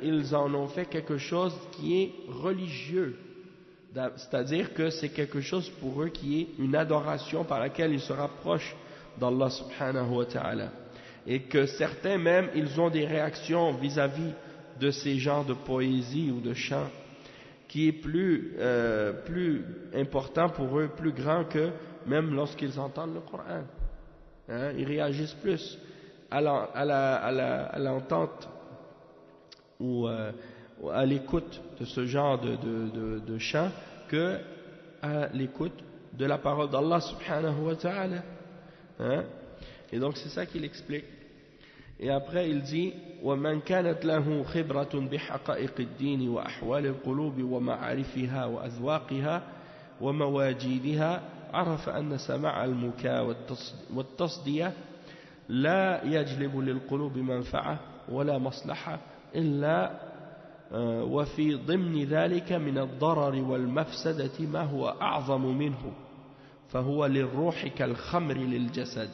ils en ont fait quelque chose qui est religieux, c'est-à-dire que c'est quelque chose pour eux qui est une adoration par laquelle ils se rapprochent d'Allah subhanahu wa ta'ala. Et que certains même, ils ont des réactions vis-à-vis de ces genres de poésie ou de chants qui est plus important pour eux, plus grand que même lorsqu'ils entendent le Coran. Hein, ils réagissent plus à l'entente ou à l'écoute de ce genre de chant que à l'écoute de la parole d'Allah subhanahu wa ta'ala. Hein? Et donc c'est ça qu'il explique. Et après il dit وَمَنْ كَانَتْ لَهُ خِبْرَةٌ بِحَقَائِقِ الدِّينِ وَأَحْوَالِ الْقُلُوبِ وَمَعَارِفِهَا وَأَذْوَاقِهَا وَمَوَاجِيدِهَا عرف أن سماع المكاء والتصدية لا يجلب للقلوب منفعة ولا مصلحة إلا وفي ضمن ذلك من الضرر والمفسدة ما هو أعظم منه فهو للروح كالخمر للجسد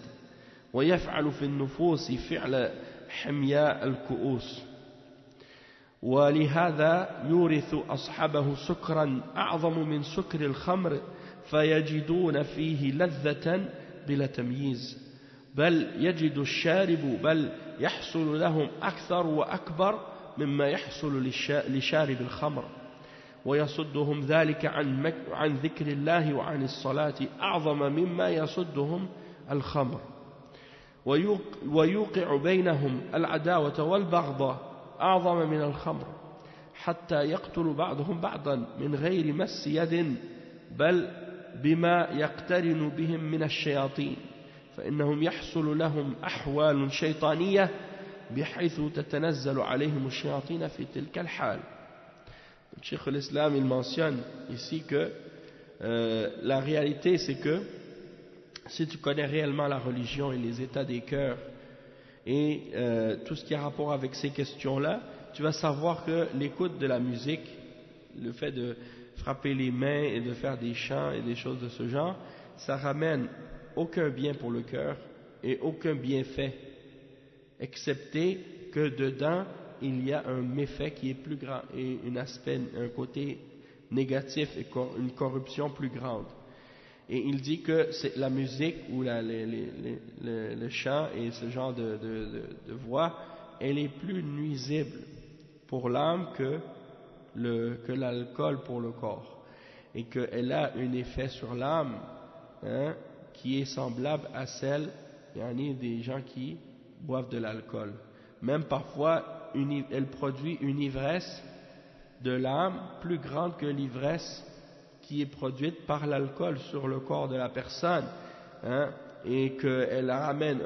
ويفعل في النفوس فعل حمياء الكؤوس ولهذا يورث أصحابه سكرا أعظم من سكر الخمر فيجدون فيه لذة بلا تمييز بل يجد الشارب بل يحصل لهم أكثر وأكبر مما يحصل لشارب الخمر ويصدهم ذلك عن ذكر الله وعن الصلاة أعظم مما يصدهم الخمر ويوقع بينهم العداوة والبغضاء أعظم من الخمر حتى يقتل بعضهم بعضا من غير مس يد بل بما يقترن بهم من الشياطين فإنهم يحصل لهم أحوال شيطانية بحيث تتنزل عليهم الشياطين في تلك الحال. Cheikh l'Islam il mentionne ici que la réalité c'est que si tu connais réellement la religion et les états des cœurs et tout ce qui a rapport avec ces questions-là, tu vas savoir que l'écoute de la musique, le fait de frapper les mains et de faire des chants et des choses de ce genre, ça ramène aucun bien pour le cœur et aucun bienfait, excepté que dedans il y a un méfait qui est plus grand et un côté négatif et une corruption plus grande. Et il dit que c'est la musique ou le chant et ce genre de voix, elle est plus nuisible pour l'âme que l'alcool pour le corps. Et qu'elle a un effet sur l'âme qui est semblable à celle des gens qui boivent de l'alcool. Même parfois, elle produit une ivresse de l'âme plus grande que l'ivresse qui est produite par l'alcool sur le corps de la personne, et qu'elle ramène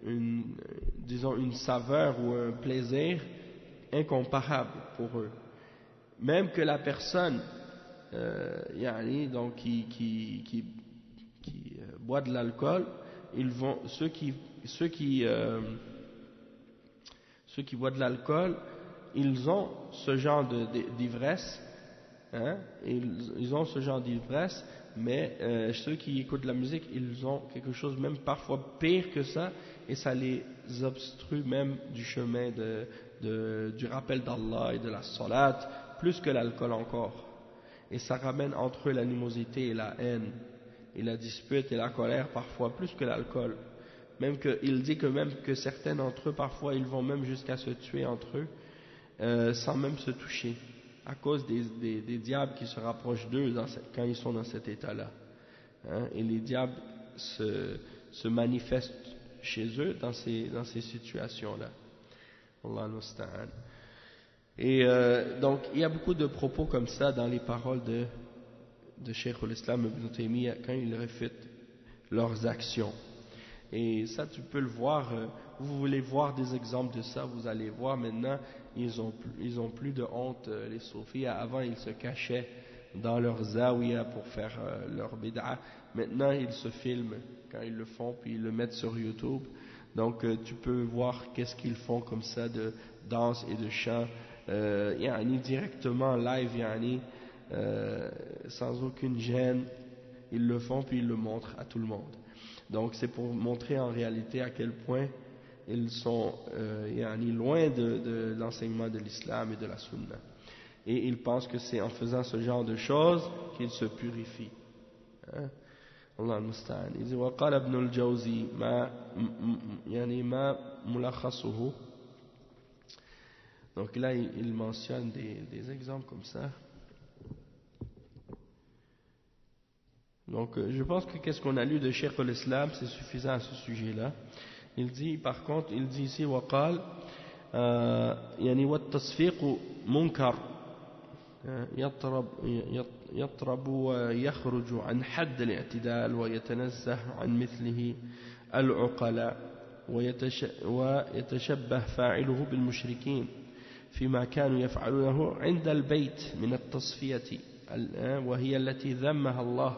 une saveur ou un plaisir incomparable pour eux. Même que la personne donc qui boit de l'alcool, ceux qui boivent de l'alcool, ils ont ce genre d'ivresse, ils ont ce genre d'ivresse, mais ceux qui écoutent de la musique, ils ont quelque chose même parfois pire que ça, et ça les obstrue même du chemin du rappel d'Allah et de la salat, plus que l'alcool encore. Et ça ramène entre eux l'animosité et la haine, et la dispute et la colère parfois, plus que l'alcool. Même il dit que certains d'entre eux, parfois, ils vont même jusqu'à se tuer entre eux, sans même se toucher, à cause des diables qui se rapprochent d'eux quand ils sont dans cet état-là. Et les diables se manifestent chez eux dans ces situations-là. Allah al-Musta'an. Et donc, il y a beaucoup de propos comme ça dans les paroles de Cheikh al-Islam Ibn Taymiyyah quand il réfute leurs actions. Et ça, tu peux le voir. Vous voulez voir des exemples de ça, vous allez voir maintenant, ils ont plus de honte, les soufis. Avant, ils se cachaient dans leur zawiya pour faire leur bid'a. Maintenant, ils se filment quand ils le font, puis ils le mettent sur YouTube. Donc, tu peux voir qu'est-ce qu'ils font comme ça de danse et de chant, directement live, sans aucune gêne. Ils le font, puis ils le montrent à tout le monde. Donc c'est pour montrer en réalité à quel point ils sont loin de l'enseignement de l'islam et de la sunna. Et ils pensent que c'est en faisant ce genre de choses qu'ils se purifient. Allah al-Musta'an. Il dit وقال ابن الجوزي ما ملخصه. Donc là il mentionne des exemples comme ça. Donc je pense que qu'est-ce qu'on a lu de Cheikh al-Islam c'est suffisant à ce sujet-là. Il dit par contre, il dit ici وقال والتصفيق منكر يطرب ويخرج عن حد الاعتدال ويتنزه عن مثله العقلاء ويتشبه فاعله بالمشركين فيما كانوا يفعلونه عند البيت من التصفية وهي التي ذمها الله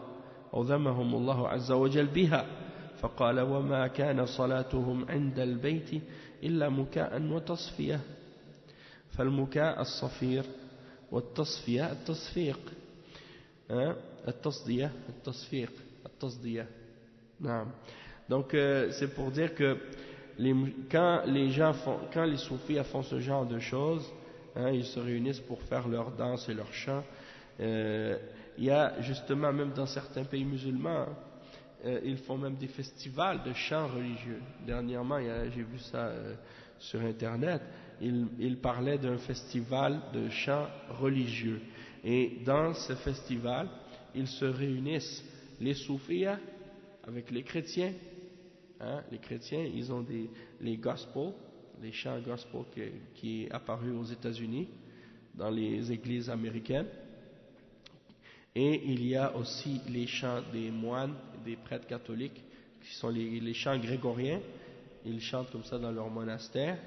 أو ذمهم الله عز وجل بها فقال وما كان صلاتهم عند البيت إلا مكاء وتصفية فالمكاء الصفير والتصفية التصفيق التصدية نعم. Donc c'est pour dire que quand les soufis font ce genre de choses, ils se réunissent pour faire leur danse et leur chant. Il y a justement même dans certains pays musulmans, ils font même des festivals de chants religieux. Dernièrement, j'ai vu ça sur internet. Ils parlaient d'un festival de chants religieux. Et dans ce festival, ils se réunissent, les soufis avec les chrétiens. Les chrétiens, ils ont les gospels, les chants gospel qui est apparu aux États-Unis, dans les églises américaines. Et il y a aussi les chants des moines, des prêtres catholiques, qui sont les chants grégoriens. Ils chantent comme ça dans leur monastère.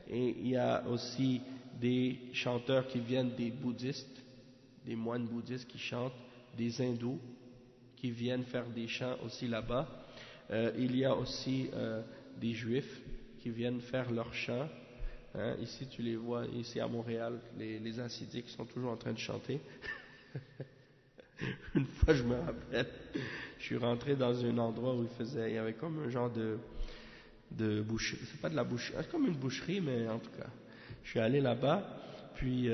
Et il y a aussi des chanteurs qui viennent des bouddhistes, des moines bouddhistes qui chantent, des hindous qui viennent faire des chants aussi là-bas. Il y a aussi des juifs qui viennent faire leurs chants. Ici tu les vois, ici à Montréal, les Hassidiques sont toujours en train de chanter. Une fois je me rappelle, je suis rentré dans un endroit où il y avait comme un genre de boucherie, c'est pas de la boucherie, c'est comme une boucherie, mais en tout cas, je suis allé là-bas, puis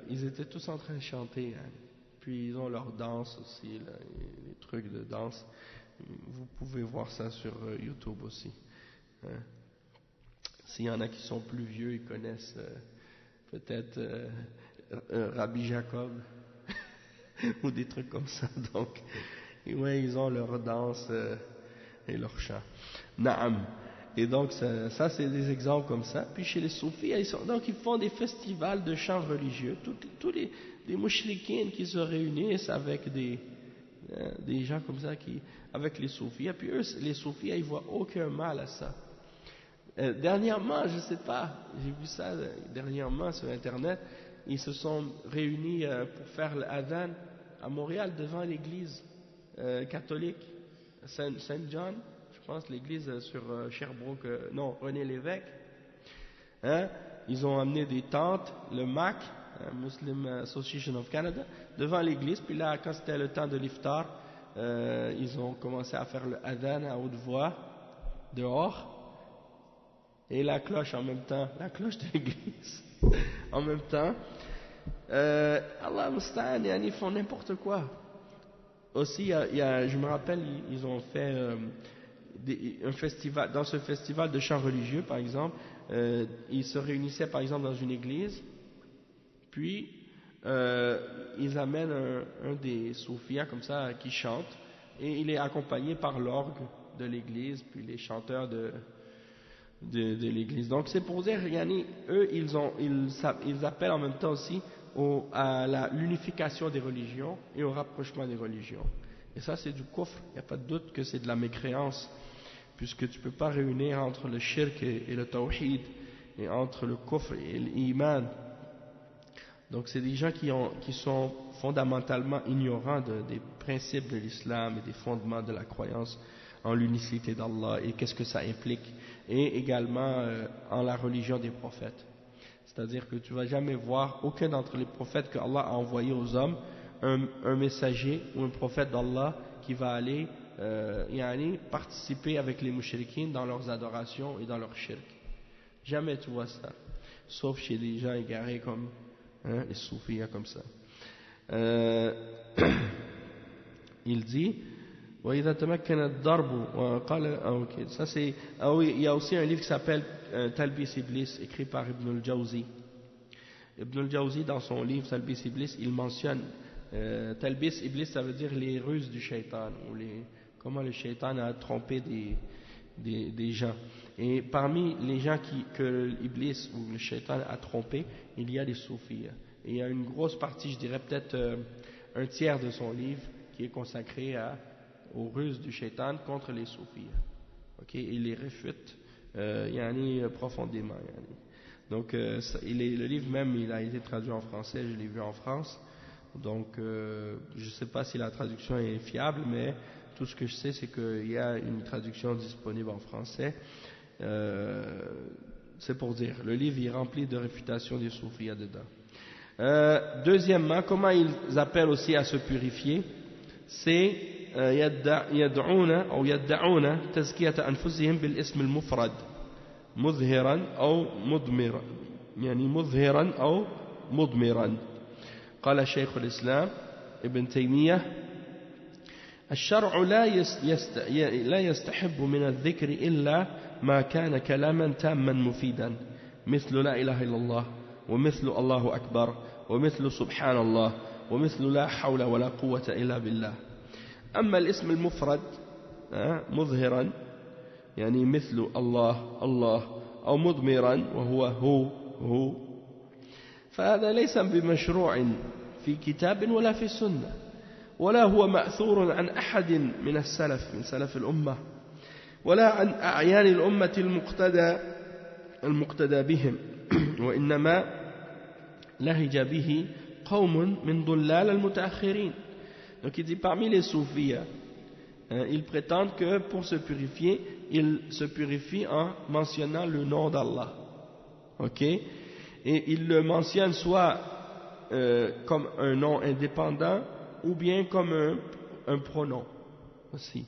ils étaient tous en train de chanter, puis ils ont leur danse aussi, là, les trucs de danse, vous pouvez voir ça sur YouTube aussi. S'il y en a qui sont plus vieux, ils connaissent peut-être Rabbi Jacob, ou des trucs comme ça, donc, ouais, ils ont leur danse et leur chant. Naam. Et donc ça c'est des exemples comme ça. Puis chez les soufis, donc ils font des festivals de chants religieux. Tous les mouchriquines qui se réunissent avec des gens comme ça avec les soufis. Et puis eux, les soufis, ils voient aucun mal à ça. Dernièrement, je sais pas, j'ai vu ça dernièrement sur internet. Ils se sont réunis pour faire l'adhan à Montréal devant l'église catholique Saint John. Je pense l'église sur Sherbrooke, non, René Lévesque. Ils ont amené des tentes, le MAC, Muslim Association of Canada, devant l'église. Puis là, quand c'était le temps de l'iftar, ils ont commencé à faire le adhan à haute voix, dehors. Et la cloche en même temps, la cloche de l'église en même temps. Allah Musta'an, ils font n'importe quoi. Aussi, je me rappelle, ils ont fait un festival, dans ce festival de chants religieux, par exemple, ils se réunissaient par exemple dans une église, puis ils amènent un des soufis comme ça qui chante, et il est accompagné par l'orgue de l'église, puis les chanteurs de l'église. Donc c'est pour dire, eux ils appellent en même temps aussi à l'unification des religions et au rapprochement des religions. Et ça c'est du kufr, il n'y a pas de doute que c'est de la mécréance, puisque tu ne peux pas réunir entre le shirk et le tawhid, et entre le kufr et l'iman. Donc c'est des gens qui sont fondamentalement ignorants des principes de l'islam et des fondements de la croyance en l'unicité d'Allah et qu'est-ce que ça implique, et également en la religion des prophètes. C'est-à-dire que tu ne vas jamais voir aucun d'entre les prophètes que Allah a envoyé aux hommes un messager ou un prophète d'Allah qui va aller participer avec les mouchriquines dans leurs adorations et dans leur shirk. Jamais tu vois ça, sauf chez des gens égarés comme les soufis comme ça. Il dit وإذا تمكن الضرب وقال ok, ça c'est oui, il y a aussi un livre qui s'appelle Talbis Iblis écrit par Ibn al-Jawzi. Ibn al-Jawzi dans son livre Talbis Iblis il mentionne Talbis Iblis, ça veut dire les ruses du shaitan ou comment le shaitan a trompé des gens. Et parmi les gens que l'Iblis ou le shaitan a trompé, il y a des soufis. Et il y a une grosse partie, je dirais peut-être un tiers de son livre qui est consacré aux ruses du shaitan contre les soufis. Okay? Il les réfute profondément. Donc le livre même il a été traduit en français, je l'ai vu en France. Donc je ne sais pas si la traduction est fiable, mais tout ce que je sais c'est qu'il y a une traduction disponible en français. C'est pour dire, le livre est rempli de réfutations des soufis dedans. Deuxièmement, comment ils appellent aussi à se purifier, c'est يدعون تزكية أنفسهم بالاسم المفرد مظهرا أو مضمرا يعني مظهرا أو مضمرا. قال شيخ الإسلام ابن تيمية الشرع لا يستحب من الذكر إلا ما كان كلاما تاما مفيدا مثل لا إله إلا الله ومثل الله أكبر ومثل سبحان الله ومثل لا حول ولا قوة إلا بالله. أما الاسم المفرد مظهرا يعني مثل الله الله أو مضمرا وهو هو فهذا ليس بمشروع في كتاب ولا في السنة ولا هو مأثور عن أحد من السلف من سلف الأمة ولا عن أعيان الأمة المقتدى بهم وإنما لهج به قوم من ضلال المتأخرين. Donc il dit parmi les soufis, ils prétendent que pour se purifier, ils se purifient en mentionnant le nom d'Allah. Ok? Et ils le mentionnent soit comme un nom indépendant ou bien comme un pronom aussi.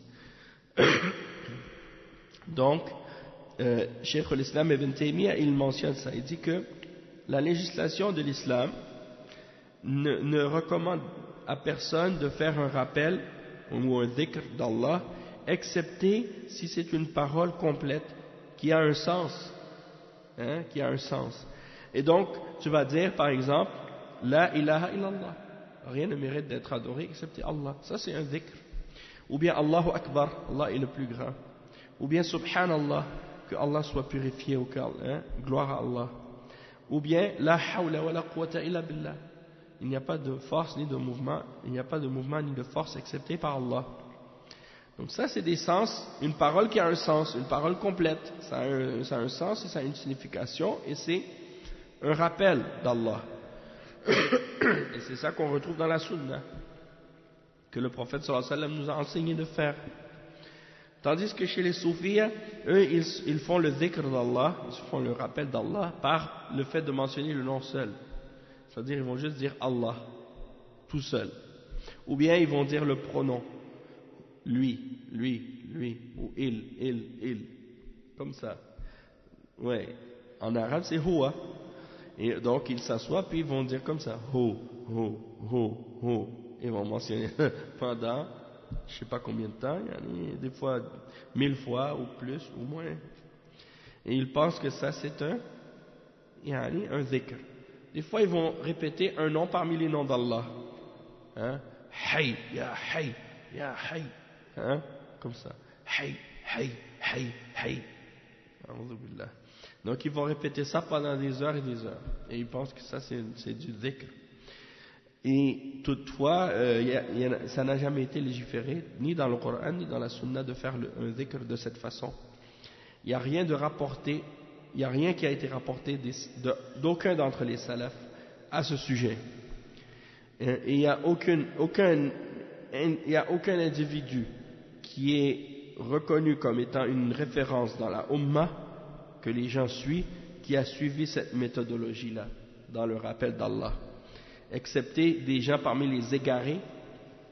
Donc, Cheikh l'Islam Ibn Taymiyyah, il mentionne ça. Il dit que la législation de l'islam ne recommande à personne de faire un rappel ou un dhikr d'Allah, excepté si c'est une parole complète qui a un sens. Qui a un sens. Et donc, tu vas dire, par exemple, La ilaha illallah. Rien ne mérite d'être adoré excepté Allah. Ça, c'est un dhikr. Ou bien Allahu Akbar, Allah est le plus grand. Ou bien Subhanallah, que Allah soit purifié au cœur, gloire à Allah. Ou bien La hawla wa la quwwata illa billah. Il n'y a pas de force ni de mouvement, il n'y a pas de mouvement ni de force excepté par Allah. Donc ça c'est des sens, une parole qui a un sens, une parole complète, ça a un sens et ça a une signification et c'est un rappel d'Allah. Et c'est ça qu'on retrouve dans la sunna, que le prophète sallallahu alayhi wa sallam nous a enseigné de faire. Tandis que chez les soufis, eux ils font le dhikr d'Allah, ils font le rappel d'Allah par le fait de mentionner le nom seul. C'est-à-dire ils vont juste dire Allah, tout seul. Ou bien ils vont dire le pronom, lui, ou il, comme ça. Ouais, en arabe c'est huwa. Et donc ils s'assoient puis ils vont dire comme ça, hu. Ils vont mentionner pendant, je sais pas combien de temps, des fois 1000 fois ou plus ou moins. Et ils pensent que ça c'est un dhikr. Des fois, ils vont répéter un nom parmi les noms d'Allah. Hay, ya hay, ya hay. Comme ça. Hay. Donc, ils vont répéter ça pendant des heures et des heures. Et ils pensent que ça, c'est du dhikr. Et toutefois, ça n'a jamais été légiféré, ni dans le Coran, ni dans la Sunna, de faire un dhikr de cette façon. Il n'y a rien de rapporté. Il n'y a rien qui a été rapporté d'aucun d'entre les salafs à ce sujet. Et il n'y a aucun individu qui est reconnu comme étant une référence dans la Ummah, que les gens suivent, qui a suivi cette méthodologie-là dans le rappel d'Allah. Excepté des gens parmi les égarés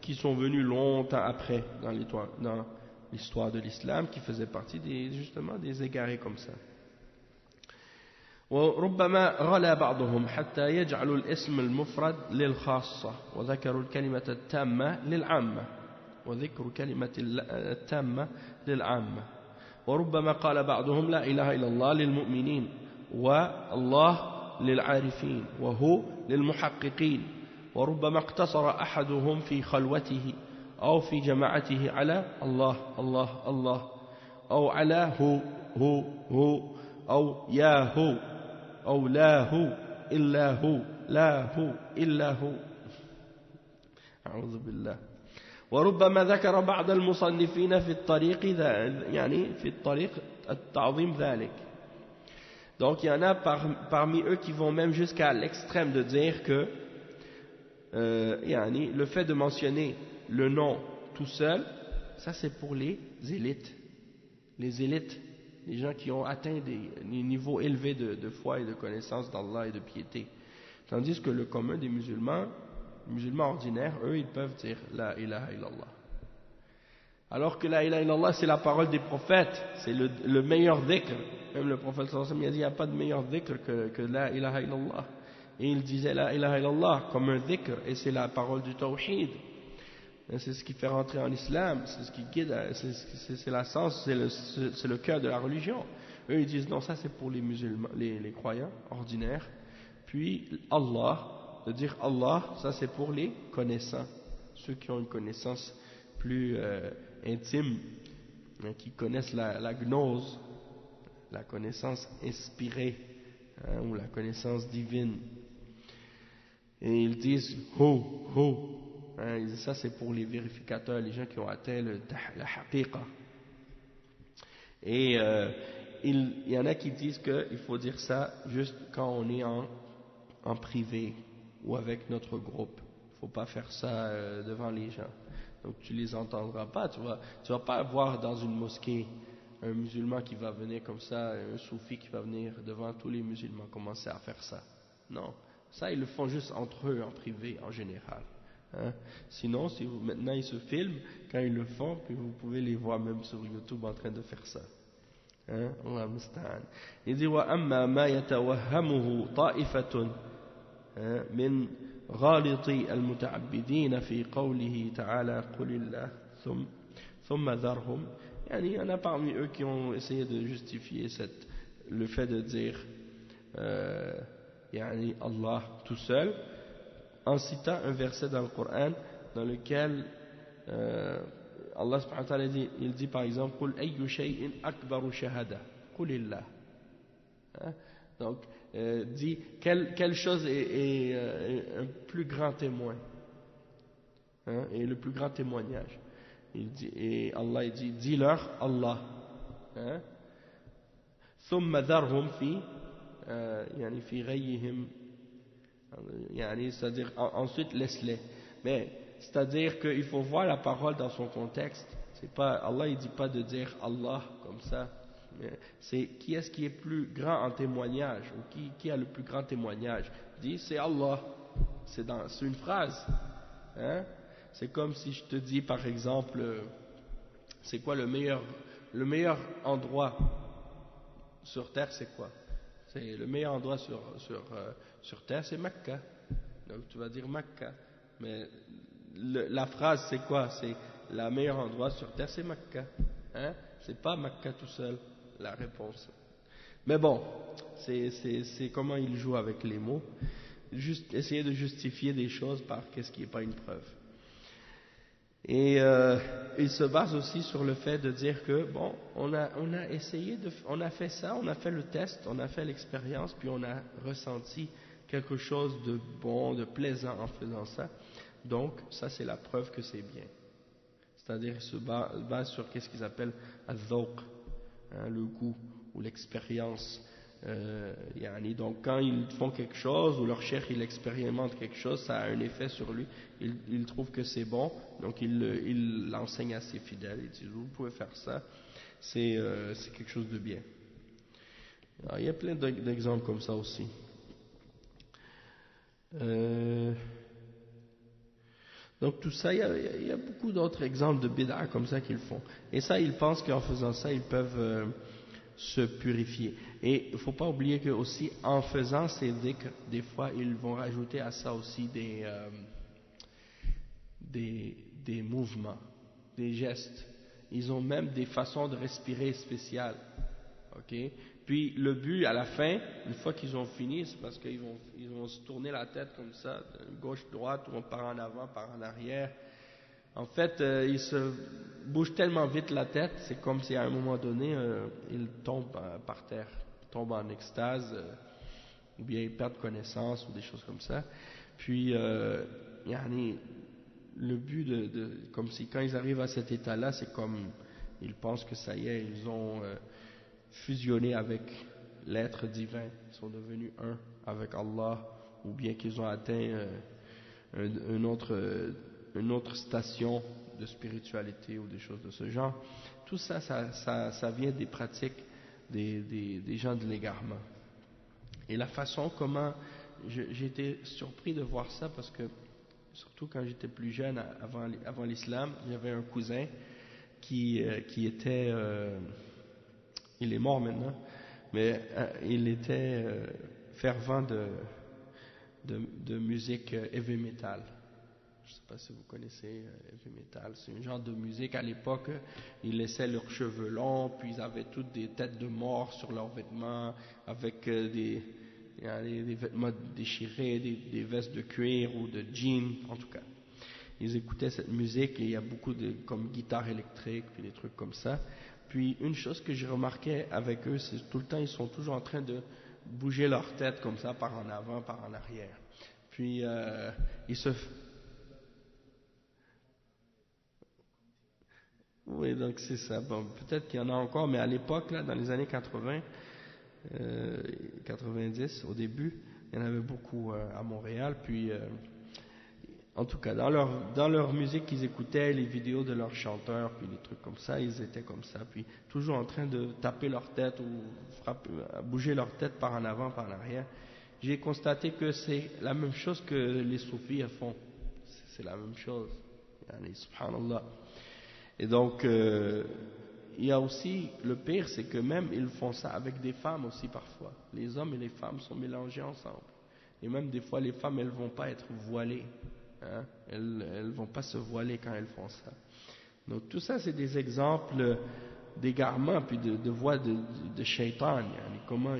qui sont venus longtemps après dans l'histoire de l'islam, qui faisaient partie justement des égarés comme ça. وربما غلا بعضهم حتى يجعلوا الاسم المفرد للخاصة وذكروا الكلمة التامة للعامة. وذكر كلمة التامة للعامة وربما قال بعضهم لا إله إلا الله للمؤمنين والله للعارفين وهو للمحققين وربما اقتصر أحدهم في خلوته أو في جماعته على الله الله الله أو على هو أو يا هو أو لا هو إلا هو لا هو إلا هو أعوذ بالله وربما ذكر بعض المصنفين في الطريق يعني في الطريق التعظيم ذلك. Donc il y en a parmi eux qui vont même jusqu'à l'extrême de dire que yani, le fait de mentionner le nom tout seul, ça c'est pour les élites, les gens qui ont atteint des niveaux élevés de foi et de connaissance d'Allah et de piété. Tandis que le commun des musulmans ordinaires, eux, ils peuvent dire la ilaha illallah. Alors que la ilaha illallah, c'est la parole des prophètes, c'est le meilleur dhikr. Même le prophète sallallahu alayhi wa sallam a dit, il n'y a pas de meilleur dhikr que la ilaha illallah. Et il disait la ilaha illallah comme un dhikr, et c'est la parole du tawhid. C'est ce qui fait rentrer en islam, c'est ce qui guide, c'est l'essence, c'est le cœur de la religion. Eux, ils disent, non, ça c'est pour les musulmans, les croyants ordinaires. Puis Allah, de dire Allah, ça c'est pour les connaissants, ceux qui ont une connaissance plus intime, qui connaissent la gnose, la connaissance inspirée, ou la connaissance divine. Et ils disent ils disent ça c'est pour les vérificateurs, les gens qui ont atteint la haqiqa. Et il y en a qui disent qu'il faut dire ça juste quand on est en privé ou avec notre groupe. Il ne faut pas faire ça devant les gens. Donc tu les entendras pas. Tu vas pas voir dans une mosquée un musulman qui va venir comme ça, un soufi qui va venir devant tous les musulmans commencer à faire ça. Non. Ça, ils le font juste entre eux, en privé, en général. Hein? Sinon, maintenant ils se filment quand ils le font, puis vous pouvez les voir même sur YouTube en train de faire ça. Hein? Allah musta'an. Il dit وَأَمَّا مَا يَتَوَهَّمُهُ طَائِفَةٌ من غالط المتعبدين في قوله تعالى قل الله ثم ذرهم. Il y en a parmi eux qui ont essayé de justifier le fait de dire Allah tout seul en citant un verset dans le Coran dans lequel Allah subhanahu wa ta'ala il dit par exemple قل أي شيء أكبر شهادة قل الله. Donc dit quelle chose est un plus grand témoin, et le plus grand témoignage. Et Allah il dit dis-leur Allah, ثم ذرهم في يعني في غيهم, c'est-à-dire ensuite laisse-les. Mais c'est-à-dire qu'il faut voir la parole dans son contexte. C'est pas Allah, il dit pas de dire Allah comme ça. C'est qui est-ce qui est plus grand en témoignage, ou qui a le plus grand témoignage. Il dit c'est Allah. C'est une phrase. C'est comme si je te dis par exemple, c'est quoi le meilleur endroit sur terre, c'est quoi? C'est le meilleur endroit sur terre, c'est Mecca. Donc tu vas dire Mecca. Mais la phrase c'est quoi? C'est le meilleur endroit sur terre, c'est Mecca. C'est pas Mecca tout seul, la réponse. Mais bon, c'est comment il joue avec les mots. Juste essayer de justifier des choses par qu'est-ce qui n'est pas une preuve. Et il se base aussi sur le fait de dire que bon, on a essayé on a fait ça, on a fait le test, on a fait l'expérience, puis on a ressenti quelque chose de bon, de plaisant en faisant ça. Donc ça c'est la preuve que c'est bien. C'est-à-dire il se base sur qu'est-ce qu'ils appellent al-dhawq, le goût ou l'expérience. Donc quand ils font quelque chose, ou leur cheikh il expérimente quelque chose, ça a un effet sur lui, il trouve que c'est bon, donc il l'enseigne à ses fidèles, il dit vous pouvez faire ça, c'est quelque chose de bien. Alors, il y a plein d'exemples comme ça aussi. Donc tout ça, il y a beaucoup d'autres exemples de bid'a comme ça qu'ils font, et ça ils pensent qu'en faisant ça ils peuvent se purifier. Et il ne faut pas oublier que aussi en faisant ces dhikr, des fois ils vont rajouter à ça aussi des mouvements. des gestes. Ils ont même des façons de respirer spéciales. Ok. Puis le but à la fin, une fois qu'ils ont fini, c'est parce qu'ils vont se tourner la tête comme ça, de gauche droite, ou par en avant, par en arrière. En fait, ils se bougent tellement vite la tête, c'est comme si à un moment donné, ils tombent par terre, ils tombent en extase, ou bien ils perdent connaissance, ou des choses comme ça. Puis, yani, le but comme si quand ils arrivent à cet état-là, c'est comme ils pensent que ça y est, ils ont fusionné avec l'être divin, ils sont devenus un avec Allah, ou bien qu'ils ont atteint une autre station de spiritualité ou des choses de ce genre. Tout ça, ça vient des pratiques des gens de l'égarement. Et la façon comment j'ai été surpris de voir ça, parce que surtout quand j'étais plus jeune, avant l'islam, j'avais un cousin qui était, il est mort maintenant, mais il était fervent de musique heavy metal. Je ne sais pas si vous connaissez heavy metal, c'est un genre de musique. À l'époque, ils laissaient leurs cheveux longs, puis ils avaient toutes des têtes de mort sur leurs vêtements, avec des vêtements déchirés, des vestes de cuir ou de jeans, en tout cas. Ils écoutaient cette musique et il y a beaucoup de comme guitare électrique, puis des trucs comme ça. Puis une chose que j'ai remarqué avec eux, c'est tout le temps ils sont toujours en train de bouger leur tête comme ça, par en avant, par en arrière. Puis oui, donc c'est ça. Bon, peut-être qu'il y en a encore, mais à l'époque, là, dans les années 80, 90, au début, il y en avait beaucoup à Montréal. Puis, en tout cas, dans leur musique qu'ils écoutaient, les vidéos de leurs chanteurs, puis des trucs comme ça, ils étaient comme ça. Puis, toujours en train de taper leur tête ou bouger leur tête par en avant, par en arrière. J'ai constaté que c'est la même chose que les soufis font. C'est la même chose. Yani, subhanallah. Et donc, il y a aussi, le pire, c'est que même ils font ça avec des femmes aussi parfois. Les hommes et les femmes sont mélangés ensemble. Et même des fois, les femmes, elles vont pas être voilées. Hein? Elles vont pas se voiler quand elles font ça. Donc tout ça, c'est des exemples d'égarement, puis de voies de shaitan. Yani, comment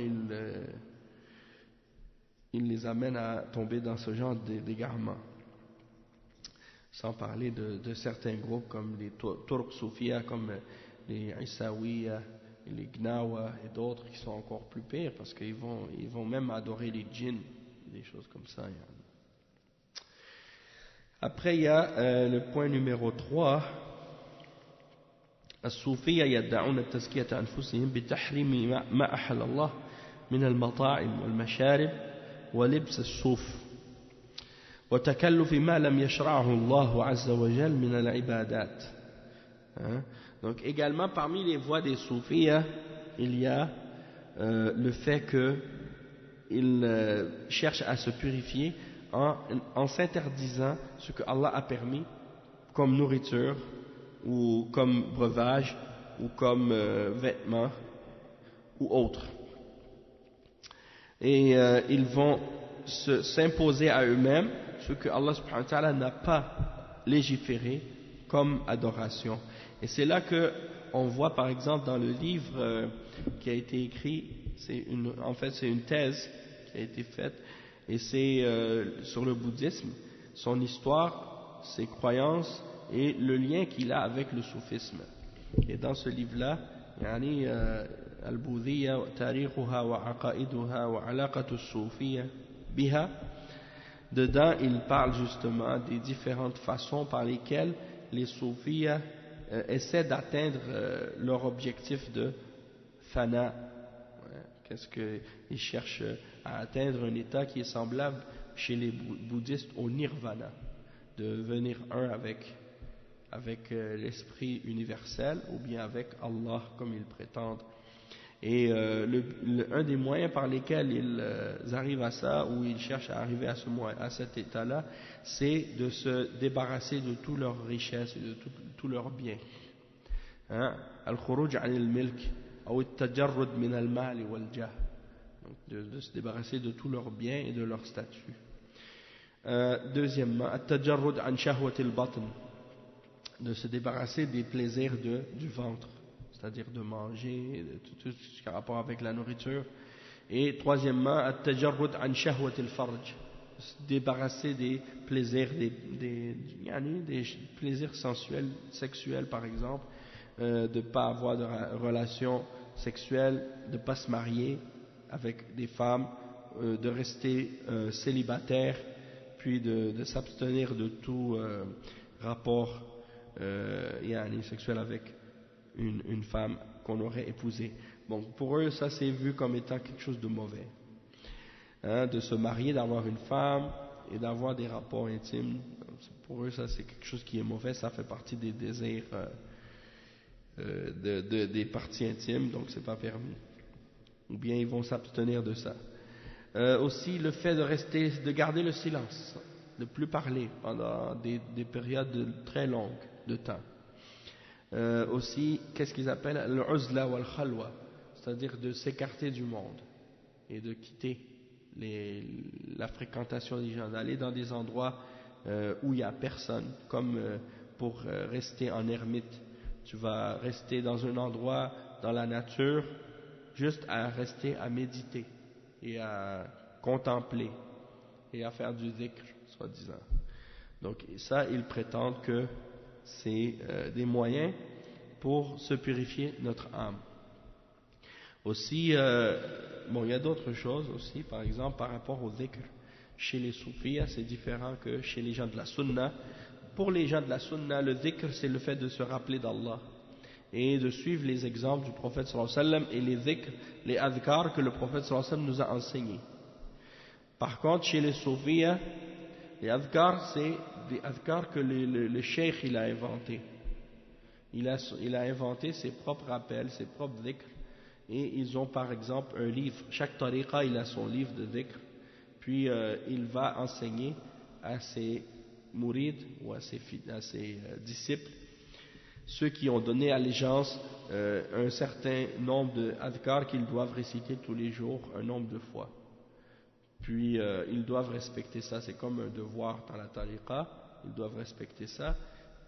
il les amène à tomber dans ce genre d'égarement. Sans parler de certains groupes comme les Turks Soufia, comme les Issaouia, les Gnawa et d'autres qui sont encore plus pires parce qu'ils vont même adorer les djinns, des choses comme ça. Après, il y a le point numéro 3. الصوفية يدعون تزكية أنفسهم بتحريم ما أحل الله من المطاعم والمشارب ولبس الصوف وتكلف ما لم يشرعه الله عز وجل من العبادات. Donc également parmi les voies des soufis, il y a le fait qu'ils cherchent à se purifier en s'interdisant ce que Allah a permis comme nourriture ou comme breuvage ou comme vêtements ou autre. Et ils vont s'imposer à eux-mêmes ce que Allah subhanahu wa ta'ala n'a pas légiféré comme adoration. Et c'est là que on voit par exemple dans le livre qui a été écrit, en fait c'est une thèse qui a été faite et c'est sur le bouddhisme, son histoire, ses croyances et le lien qu'il a avec le soufisme. Et dans ce livre-là, yani al-Bouddhiyya tarikhuha wa aqaiduha wa alaqatu as-soufiyya biha, dedans il parle justement des différentes façons par lesquelles les soufis essaient d'atteindre leur objectif de fana. Qu'est-ce qu'ils cherchent à atteindre un état qui est semblable chez les bouddhistes au nirvana, de devenir un avec l'esprit universel ou bien avec Allah comme ils prétendent. Et un des moyens par lesquels ils arrivent à ça, ou ils cherchent à arriver à cet état-là, c'est de se débarrasser de toutes leurs richesses et de tous leurs biens. Al-khuruj al-milk ou al-tajarrud min al-mal wal-jah, de se débarrasser de tous leurs biens et de leur statut. Deuxièmement, al-tajarrud an shahwat al-batn, de se débarrasser des plaisirs du ventre, c'est-à-dire de manger, de tout ce qui a rapport avec la nourriture. Et troisièmement, at-tajarrud an shahwat al-farj, se débarrasser des plaisirs, des plaisirs sensuels, sexuels par exemple, de ne pas avoir de relations sexuelles, de ne pas se marier avec des femmes, de rester célibataire, puis de s'abstenir de tout rapport sexuel avec une femme qu'on aurait épousée. Bon, pour eux, ça c'est vu comme étant quelque chose de mauvais. De se marier, d'avoir une femme et d'avoir des rapports intimes. Pour eux, ça c'est quelque chose qui est mauvais, ça fait partie des désirs des parties intimes, donc c'est pas permis. Ou bien ils vont s'abstenir de ça. Aussi le fait de garder le silence, de ne plus parler pendant des périodes très longues de temps. Aussi, qu'est-ce qu'ils appellent l'uzla wal khalwa, c'est-à-dire de s'écarter du monde et de quitter la fréquentation des gens, d'aller dans des endroits où il n'y a personne, comme pour rester en ermite. Tu vas rester dans un endroit dans la nature, juste à rester à méditer et à contempler et à faire du dhikr, soi-disant. Donc ça, ils prétendent que c'est des moyens pour se purifier notre âme. Aussi, il y a d'autres choses aussi, par exemple par rapport au dhikr. Chez les soufis, c'est différent que chez les gens de la sunna. Pour les gens de la sunna, le dhikr, c'est le fait de se rappeler d'Allah et de suivre les exemples du prophète sallallahu alayhi wa sallam et les dhikr, les adhkar que le prophète sallallahu alayhi wa sallam nous a enseignés. Par contre, chez les soufis, les adhkar, c'est des adhkar que le cheikh il a inventé. Il a inventé ses propres rappels, ses propres dhikr, et ils ont par exemple un livre. Chaque tariqa, il a son livre de dhikr, puis il va enseigner à ses mourides ou à ses disciples, ceux qui ont donné allégeance, un certain nombre de adhkar qu'ils doivent réciter tous les jours, un nombre de fois. Puis ils doivent respecter ça, c'est comme un devoir dans la tariqa, ils doivent respecter ça.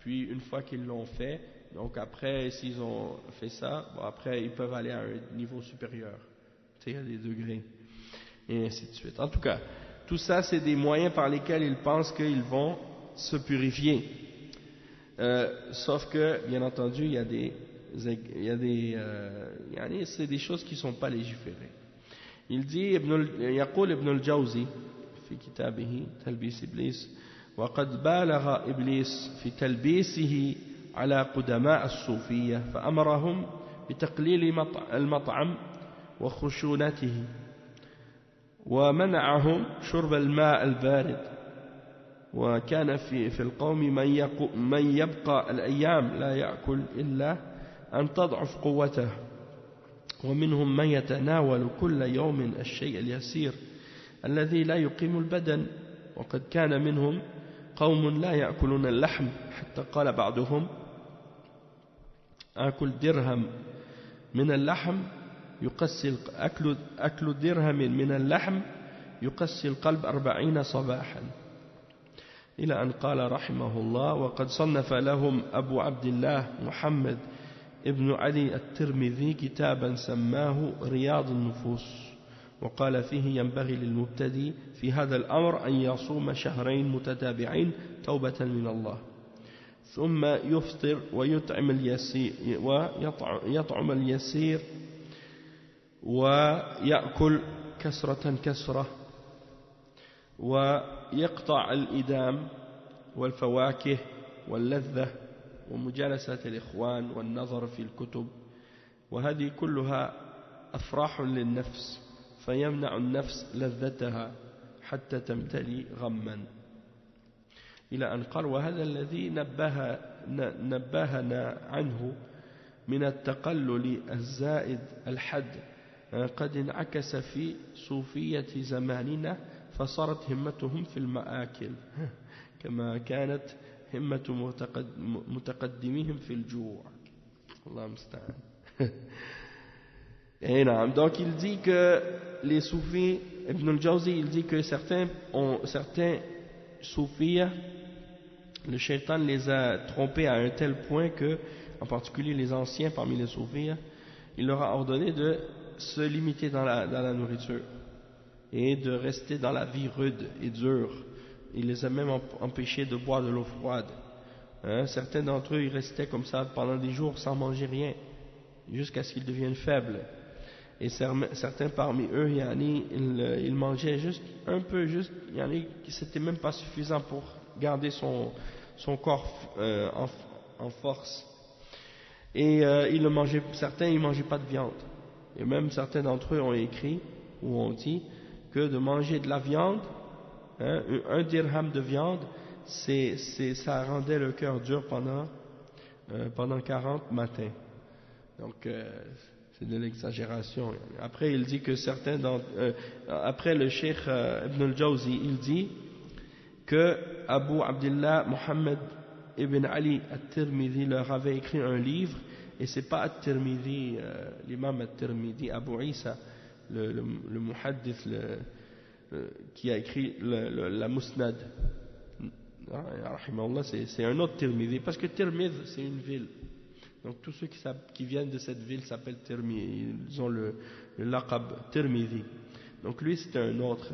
Puis une fois qu'ils l'ont fait, donc après s'ils ont fait ça, après ils peuvent aller à un niveau supérieur, tu sais, à des degrés, et ainsi de suite. En tout cas, tout ça c'est des moyens par lesquels ils pensent qu'ils vont se purifier. Sauf que, bien entendu, c'est des choses qui ne sont pas légiférées. Il dit, يقول ابن الجوزي في كتابه تلبيس إبليس: وقد بالغ إبليس في تلبيسه على قدماء الصوفية فأمرهم بتقليل المطعم وخشونته ومنعهم شرب الماء البارد، وكان في القوم من يبقى الأيام لا يأكل إلا أن تضعف قوته، ومنهم من يتناول كل يوم الشيء اليسير الذي لا يقيم البدن، وقد كان منهم قوم لا يأكلون اللحم حتى قال بعضهم: أكل درهم من اللحم يقسي أكل درهم من اللحم يقسي القلب 40 صباحا، إلى أن قال رحمه الله: وقد صنف لهم أبو عبد الله محمد ابن علي الترمذي كتابا سماه رياض النفوس، وقال فيه: ينبغي للمبتدي في هذا الأمر أن يصوم شهرين متتابعين توبة من الله، ثم يفطر ويطعم اليسير ويأكل كسرة ويقطع الإدام والفواكه واللذة ومجالسة الإخوان والنظر في الكتب، وهذه كلها أفراح للنفس فيمنع النفس لذتها حتى تمتلي غما، إلى أن قال: وهذا الذي نبهنا عنه من التقلل الزائد الحد قد انعكس في صوفية زماننا، فصارت همتهم في المآكل كما كانت همة متقدميهم في الجوع. الله المستعان. Donc il dit que les soufis, Ibn al-Jawzi, il dit que certains soufis, le shaitan les a trompés à un tel point que, en particulier les anciens parmi les soufis, il leur a ordonné de se limiter dans la nourriture et de rester dans la vie rude et dure. Il les a même empêchés de boire de l'eau froide. Certains d'entre eux, ils restaient comme ça pendant des jours sans manger rien, jusqu'à ce qu'ils deviennent faibles. Et certains parmi eux, ils mangeaient juste un peu, c'était même pas suffisant pour garder son corps en force. Et certains ils mangeaient pas de viande. Et même certains d'entre eux ont écrit ou ont dit que de manger de la viande, un dirham de viande, ça rendait le cœur dur pendant 40 matins. Donc c'est de l'exagération. Après il dit que après le cheikh Ibn al-Jawzi, il dit que Abu Abdullah Muhammad ibn Ali at-Tirmidhi leur avait écrit un livre, et c'est pas at-Tirmidhi, l'imam at-Tirmidhi, Abu Isa, le muhaddith, qui a écrit la Musnad. C'est un autre Tirmidhi, parce que Tirmidh c'est une ville. Donc tous ceux qui viennent de cette ville s'appellent Tirmidhi, ils ont le laqab Tirmidhi. Donc lui c'est un autre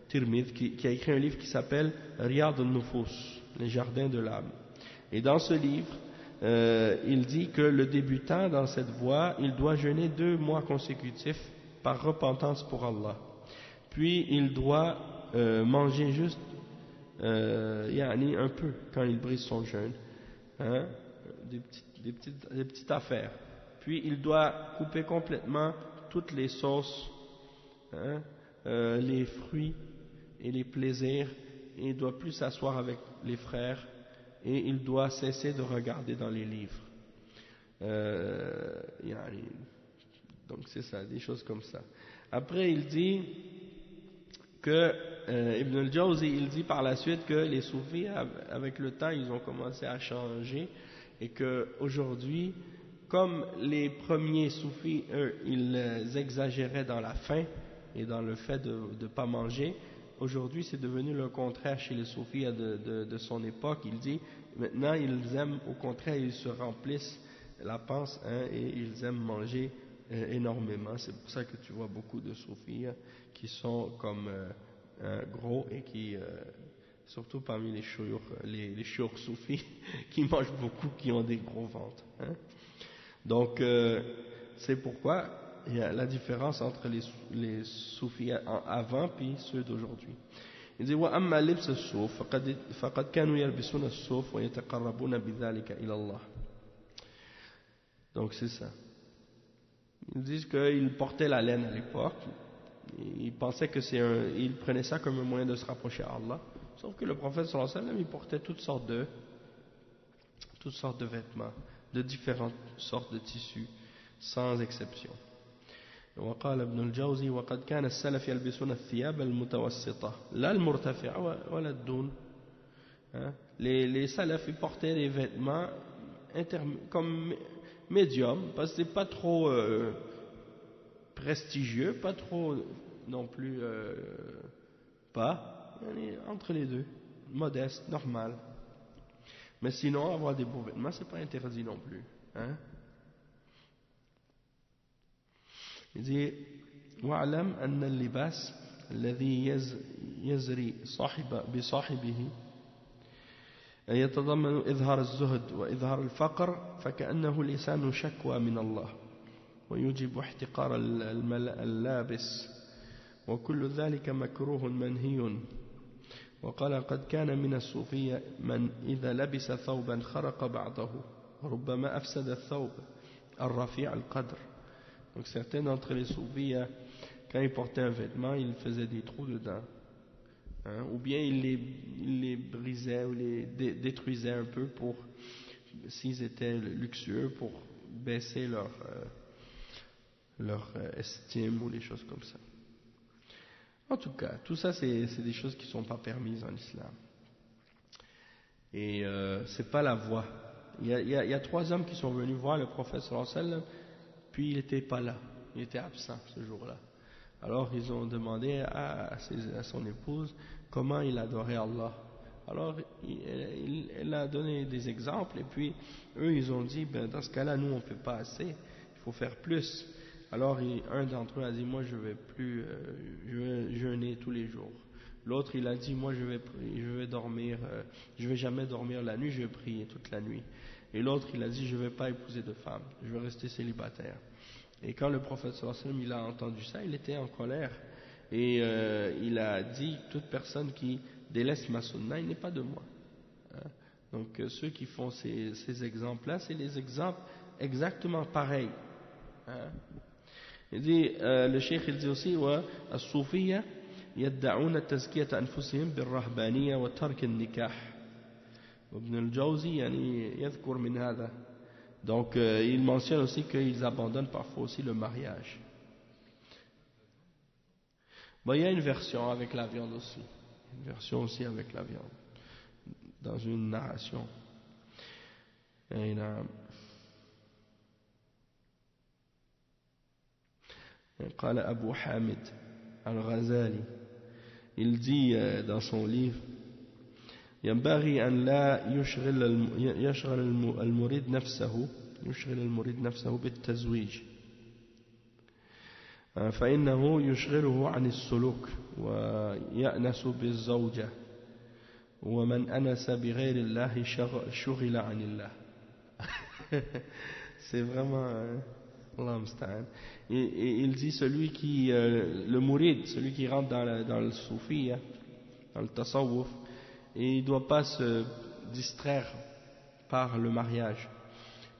Tirmidh qui a écrit un livre qui s'appelle Riyad al-Nufus, les jardins de l'âme. Et dans ce livre, il dit que le débutant dans cette voie, il doit jeûner 2 mois consécutifs par repentance pour Allah. Puis il doit manger juste un peu quand il brise son jeûne, des petites affaires. Puis il doit couper complètement toutes les sauces, les fruits et les plaisirs, et il ne doit plus s'asseoir avec les frères, et il doit cesser de regarder dans les livres. Donc c'est ça, des choses comme ça. Après il dit que Ibn al-Jawzi, il dit par la suite que les soufis, avec le temps, ils ont commencé à changer, et que aujourd'hui, comme les premiers soufis, eux, ils exagéraient dans la faim et dans le fait de ne pas manger, aujourd'hui c'est devenu le contraire chez les soufis de son époque. Il dit maintenant ils aiment, au contraire, ils se remplissent la panse, et ils aiment manger énormément. C'est pour ça que tu vois beaucoup de soufis qui sont comme gros, et qui surtout parmi les chiours soufis qui mangent beaucoup, qui ont des gros ventres. Donc c'est pourquoi il y a la différence entre les soufis avant puis ceux d'aujourd'hui. Il dit وأما لبس الصوف فقد كانوا يلبسون الصوف ويتقربون بذلك إلى الله. Donc c'est ça. Ils disent qu'ils portaient la laine à l'époque. Ils pensaient ils prenaient ça comme un moyen de se rapprocher à Allah. Sauf que le prophète sallallahu alayhi wa sallam, il portait toutes sortes de vêtements, de différentes sortes de tissus, sans exception. وقال ابن الجوزي وقد كان السلف يلبسون الثياب المتوسطة لا المرتفعة ولا الدون. Les salafs, ils portaient des vêtements comme médium, parce que c'est pas trop prestigieux, pas trop non plus pas, entre les deux, modeste, normal. Mais sinon, avoir des beaux vêtements, c'est pas interdit non plus. Il dit واعلم أن اللباس الذي يزري بصاحبه يتضمن إظهار الزهد وإظهار الفقر فكأنه لسان شكوى من الله ويجب احتقار اللابس وكل ذلك مكروه منهي. وقال قد كان من الصوفية من إذا لبس ثوبا خرق بعضه ربما أفسد الثوب الرفيع القدر. Donc certains d'entre les soufis, quand ils portaient un vêtement, ils faisaient des trous dedans, ou bien ils les brisaient ou les détruisaient un peu pour, s'ils étaient luxueux, pour baisser leur estime ou les choses comme ça. En tout cas, tout ça c'est des choses qui ne sont pas permises en islam. Et c'est pas la voie. Il y a 3 hommes qui sont venus voir le prophète sallallahu alayhi wa sallam, puis il n'était pas là, il était absent ce jour-là. Alors ils ont demandé à son épouse comment il adorait Allah Alors elle a donné des exemples et puis eux ils ont dit ben, dans ce cas-là nous on ne fait pas assez, il faut faire plus. Alors un d'entre eux a dit moi je vais plus je vais jeûner tous les jours. L'autre il a dit moi je vais dormir je vais jamais dormir la nuit, je vais prier toute la nuit. Et l'autre il a dit je vais pas épouser de femme, je vais rester célibataire. Et quand le prophète sallallahu alayhi wa sallam il a entendu ça, il était en colère et il a dit toute personne qui délaisse ma sunna, il n'est pas de moi. Hein? Donc ceux qui font ces exemples-là, c'est les exemples exactement pareils. Hein? Il dit, le cheikh il dit aussi والصوفية يدعون تزكية أنفسهم بالرهبانية وترك النكاح وابن الجوزي يعني يذكر من هذا. Donc il mentionne aussi qu'ils abandonnent parfois aussi le mariage. Bon, il y a une version avec la viande aussi. Une version aussi avec la viande. Dans une narration. Et قال أبو حامد الغزالي il dit dans son livre ينبغي أن لا يشغل المريد نفسه بالتزويج فإنه يشغله عن السلوك ويأنس بالزوجة ومن أنس بغير الله شغل عن الله. C'est vraiment Allah musta'an. Il dit celui qui le mourid, celui qui rentre dans le soufi, dans le tasawwuf, et il ne doit pas se distraire par le mariage,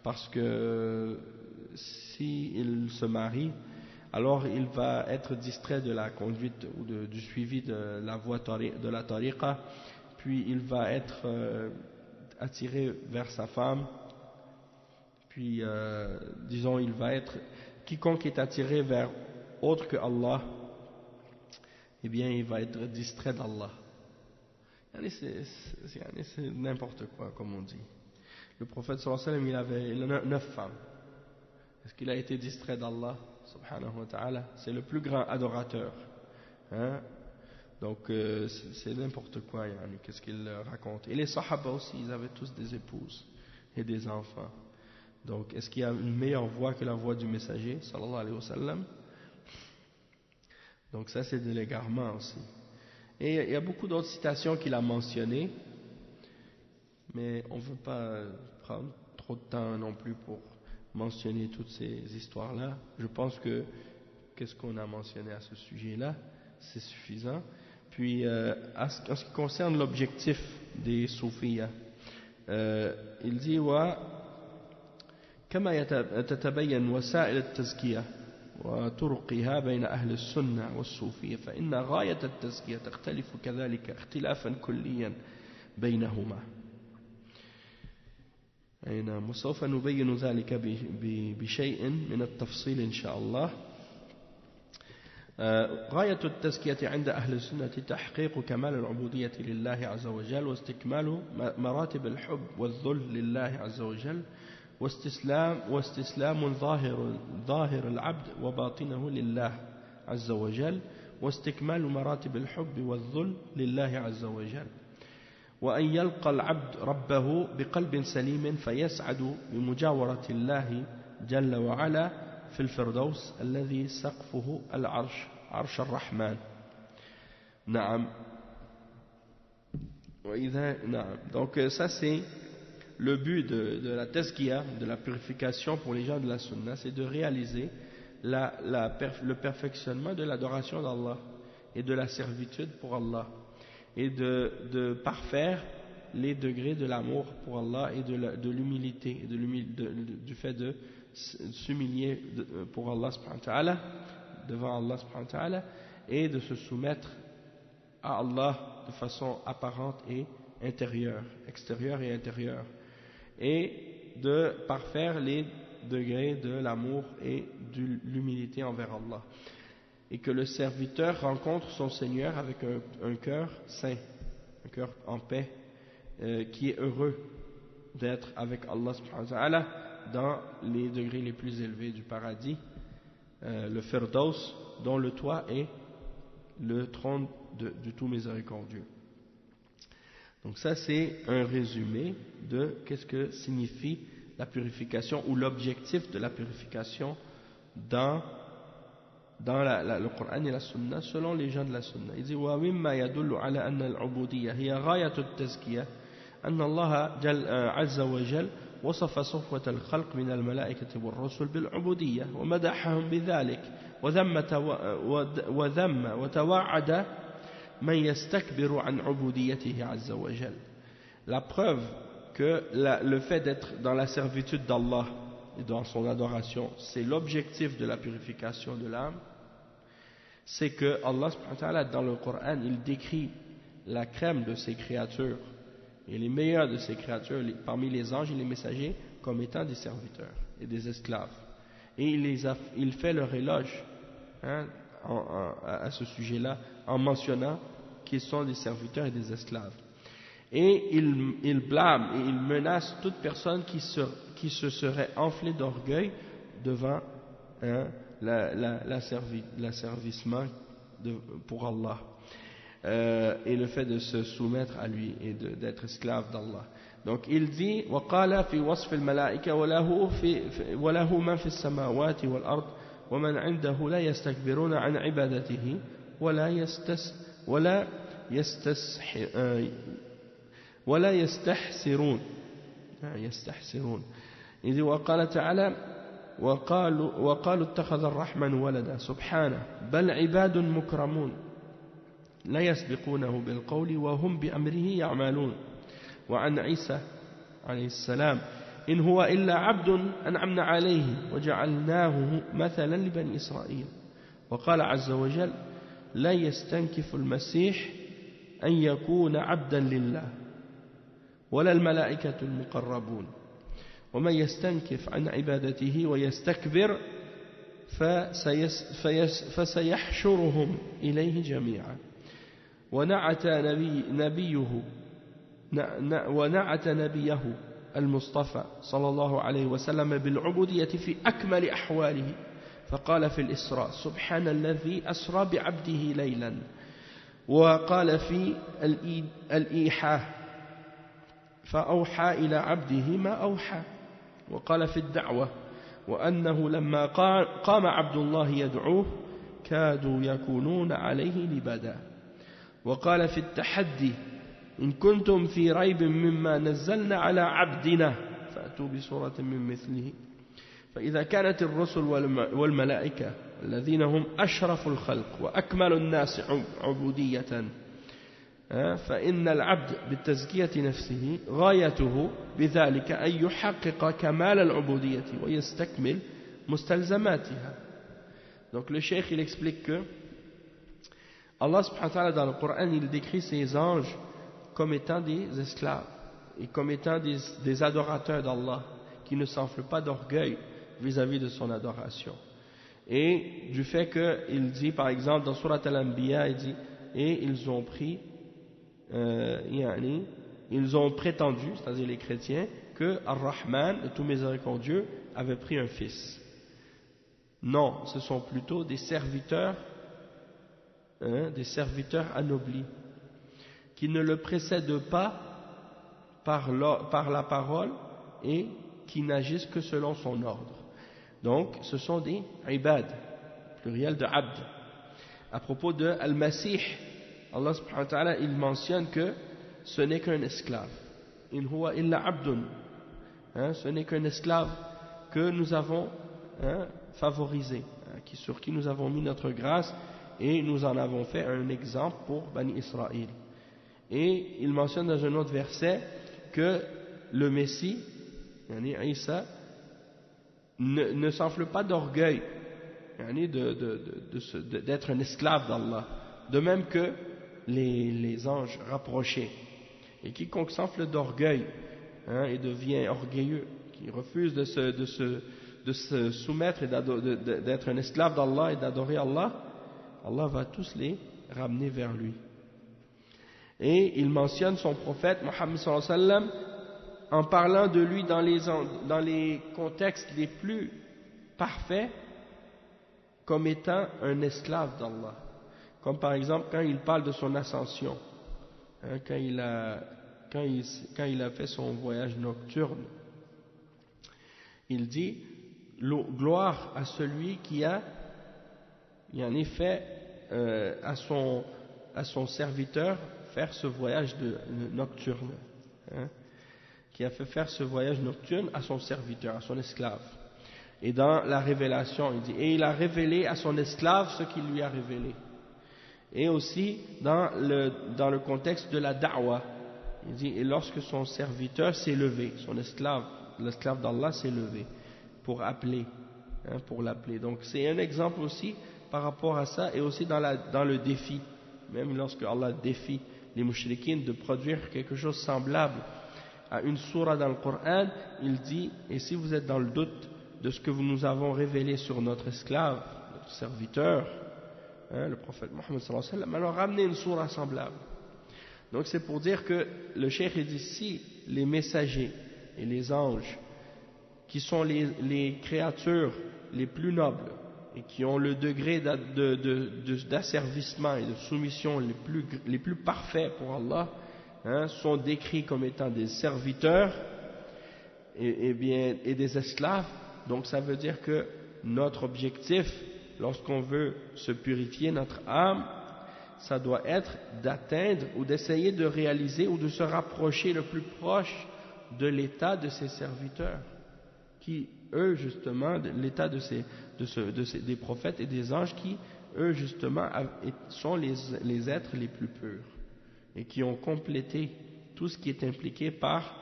parce que si il se marie, alors il va être distrait de la conduite ou du suivi de la voie de la tariqa, puis il va être attiré vers sa femme, puis disons il va être, quiconque est attiré vers autre que Allah, eh bien il va être distrait d'Allah. C'est n'importe quoi comme on dit. Le prophète sallallahu alayhi wa sallam il avait 9 femmes. Est-ce qu'il a été distrait d'Allah subhanahu wa ta'ala? C'est le plus grand adorateur. Hein? Donc c'est n'importe quoi, qu'est-ce qu'il raconte. Et les sahaba aussi, ils avaient tous des épouses et des enfants. Donc est-ce qu'il y a une meilleure voix que la voix du messager sallallahu alayhi wa sallam? Donc ça c'est de l'égarement aussi. Et il y a beaucoup d'autres citations qu'il a mentionnées, mais on ne veut pas prendre trop de temps non plus pour mentionner toutes ces histoires-là. Je pense que qu'est-ce qu'on a mentionné à ce sujet-là, c'est suffisant. Puis en ce qui concerne l'objectif des soufiyas, il dit كما تتبين وسائل التزكية وطرقها بين أهل السنة والصوفية فإن غاية التزكية تختلف كذلك اختلافا كليا بينهما. وسوف نبين ذلك بشيء من التفصيل إن شاء الله. غاية التزكية عند أهل السنة تحقيق كمال العبودية لله عز وجل واستكمال مراتب الحب والذل لله عز وجل واستسلام ظاهر العبد وباطنه لله عز وجل واستكمال مراتب الحب والذل لله عز وجل وأن يلقى العبد ربه بقلب سليم فيسعد بمجاورة الله جل وعلا في الفردوس الذي سقفه العرش عرش الرحمن. نعم. Donc ça c'est le but de la tazkiya, de la purification pour les gens de la sunna, c'est de réaliser le perfectionnement de l'adoration d'Allah et de la servitude pour Allah et de parfaire les degrés de l'amour pour Allah et de l'humilité et du fait de s'humilier pour Allah subhanahu wa ta'ala, devant Allah subhanahu wa ta'ala, et de se soumettre à Allah de façon apparente et intérieure, extérieure et intérieure, et de parfaire les degrés de l'amour et de l'humilité envers Allah, et que le serviteur rencontre son Seigneur avec un cœur saint, un cœur en paix, qui est heureux d'être avec Allah subhanahu wa ta'ala dans les degrés les plus élevés du paradis, le Firdaus, dont le toit est le trône du tout miséricordieux. Donc ça c'est un résumé de qu'est-ce que signifie la purification ou l'objectif de la purification dans le Coran et la Sunna selon les gens de la Sunna. Il dit وَمِمَّا يَدُلُّ عَلَى أَنَّ الْعُبُودِيَّةَ هي غاية التزكية أن الله عز وجل وصف صفوة الخلق من الملائكة والرسل بالعبودية ومدحهم بذلك وذم وتوعد من يستكبر عن عبوديته عز وجل. La preuve que le fait d'être dans la servitude d'Allah et dans son adoration, c'est l'objectif de la purification de l'âme, c'est que Allah subhanahu wa ta'ala dans le Coran, il décrit la crème de ses créatures et les meilleurs de ses créatures parmi les anges et les messagers comme étant des serviteurs et des esclaves. Et il fait leur éloge à ce sujet-là en mentionnant qu'ils sont des serviteurs et des esclaves. Et il blâme et il menace toute personne qui se serait enflée d'orgueil devant l'asservissement pour Allah et le fait de se soumettre à lui et d'être esclave d'Allah. Donc il dit وقال في وصف الملائكة وله من في السماوات والأرض ومن عنده لا يستكبرون عن عبادته ولا يستحسرون. إذ وقال تعالى وقالوا اتخذ الرحمن ولدا سبحانه بل عباد مكرمون لا يسبقونه بالقول وهم بأمره يعملون. وعن عيسى عليه السلام إن هو إلا عبد أنعمنا عليه وجعلناه مثلا لبني إسرائيل. وقال عز وجل لا يستنكف المسيح أن يكون عبدا لله ولا الملائكة المقربون ومن يستنكف عن عبادته ويستكبر فسيحشرهم إليه جميعا. ونعت نبيه المصطفى صلى الله عليه وسلم بالعبودية في أكمل أحواله فقال في الإسراء سبحان الذي أسرى بعبده ليلا. وقال في الإيحاء فأوحى إلى عبده ما أوحى. وقال في الدعوة وأنه لما قام عبد الله يدعوه كادوا يكونون عليه لبدا. وقال في التحدي إن كنتم في ريب مما نزلنا على عبدنا فأتوا بسورة من مثله. فإذا كانت الرسل والملائكة الذين هم أشرف الخلق وأكمل الناس عبودية فإن العبد بالتزكية نفسه غايته بذلك أن يحقق كمال العبودية ويستكمل مستلزماتها. Donc le cheikh il explique que Allah subhanahu wa ta'ala dans le Coran il décrit ses anges comme étant des esclaves et comme étant des adorateurs d'Allah qui ne s'enflent pas d'orgueil vis-à-vis de son adoration. Et du fait qu'il dit par exemple dans Surat Al-Anbiya il dit et ils ont pris ils ont prétendu, c'est-à-dire les chrétiens, que Ar-Rahman, le tout miséricordieux, avait pris un fils. Non, ce sont plutôt des serviteurs anoblis, qui ne le précèdent pas par la parole et qui n'agissent que selon son ordre. Donc, ce sont des ibad, pluriel de abd. À propos de Al-Masih, Allah subhanahu wa ta'ala, il mentionne que ce n'est qu'un esclave. In huwa illa abdun. Ce n'est qu'un esclave que nous avons favorisé, sur qui nous avons mis notre grâce et nous en avons fait un exemple pour Bani Israël. Et il mentionne dans un autre verset que le Messie, Isa, ne s'enfle pas d'orgueil d'être un esclave d'Allah. De même que les anges rapprochés. Et quiconque s'enfle d'orgueil et devient orgueilleux, qui refuse de se soumettre et d'être un esclave d'Allah et d'adorer Allah, Allah va tous les ramener vers lui. Et il mentionne son prophète Mohammed sallallahu alayhi wa sallam en parlant de lui dans les contextes les plus parfaits comme étant un esclave d'Allah. Comme par exemple quand il parle de son ascension, quand il a quand il a fait son voyage nocturne, il dit gloire à celui qui a en effet à son serviteur faire ce voyage nocturne, hein, qui a fait faire ce voyage nocturne à son serviteur, à son esclave. Et dans la révélation, il dit, et il a révélé à son esclave ce qu'il lui a révélé. Et aussi dans le contexte de la da'wa, il dit, et lorsque son serviteur s'est levé, son esclave, l'esclave d'Allah s'est levé pour appeler, hein, pour l'appeler. Donc c'est un exemple aussi par rapport à ça, et aussi dans le défi, même lorsque Allah défie les mouchriquines de produire quelque chose semblable à une sourate dans le Coran, il dit, et si vous êtes dans le doute de ce que nous avons révélé sur notre esclave, notre serviteur, hein, le prophète Mohammed sallallahu alayhi wa sallam, alors ramenez une sourate semblable. Donc c'est pour dire que le cheikh dit, si les messagers et les anges, qui sont les créatures les plus nobles et qui ont le degré d'asservissement et de soumission les plus parfaits pour Allah, hein, sont décrits comme étant des serviteurs et des esclaves. Donc ça veut dire que notre objectif, lorsqu'on veut se purifier notre âme, ça doit être d'atteindre ou d'essayer de réaliser ou de se rapprocher le plus proche de l'état de ces serviteurs, qui eux justement, l'état des prophètes et des anges, qui eux justement sont les êtres les plus purs et qui ont complété tout ce qui est impliqué par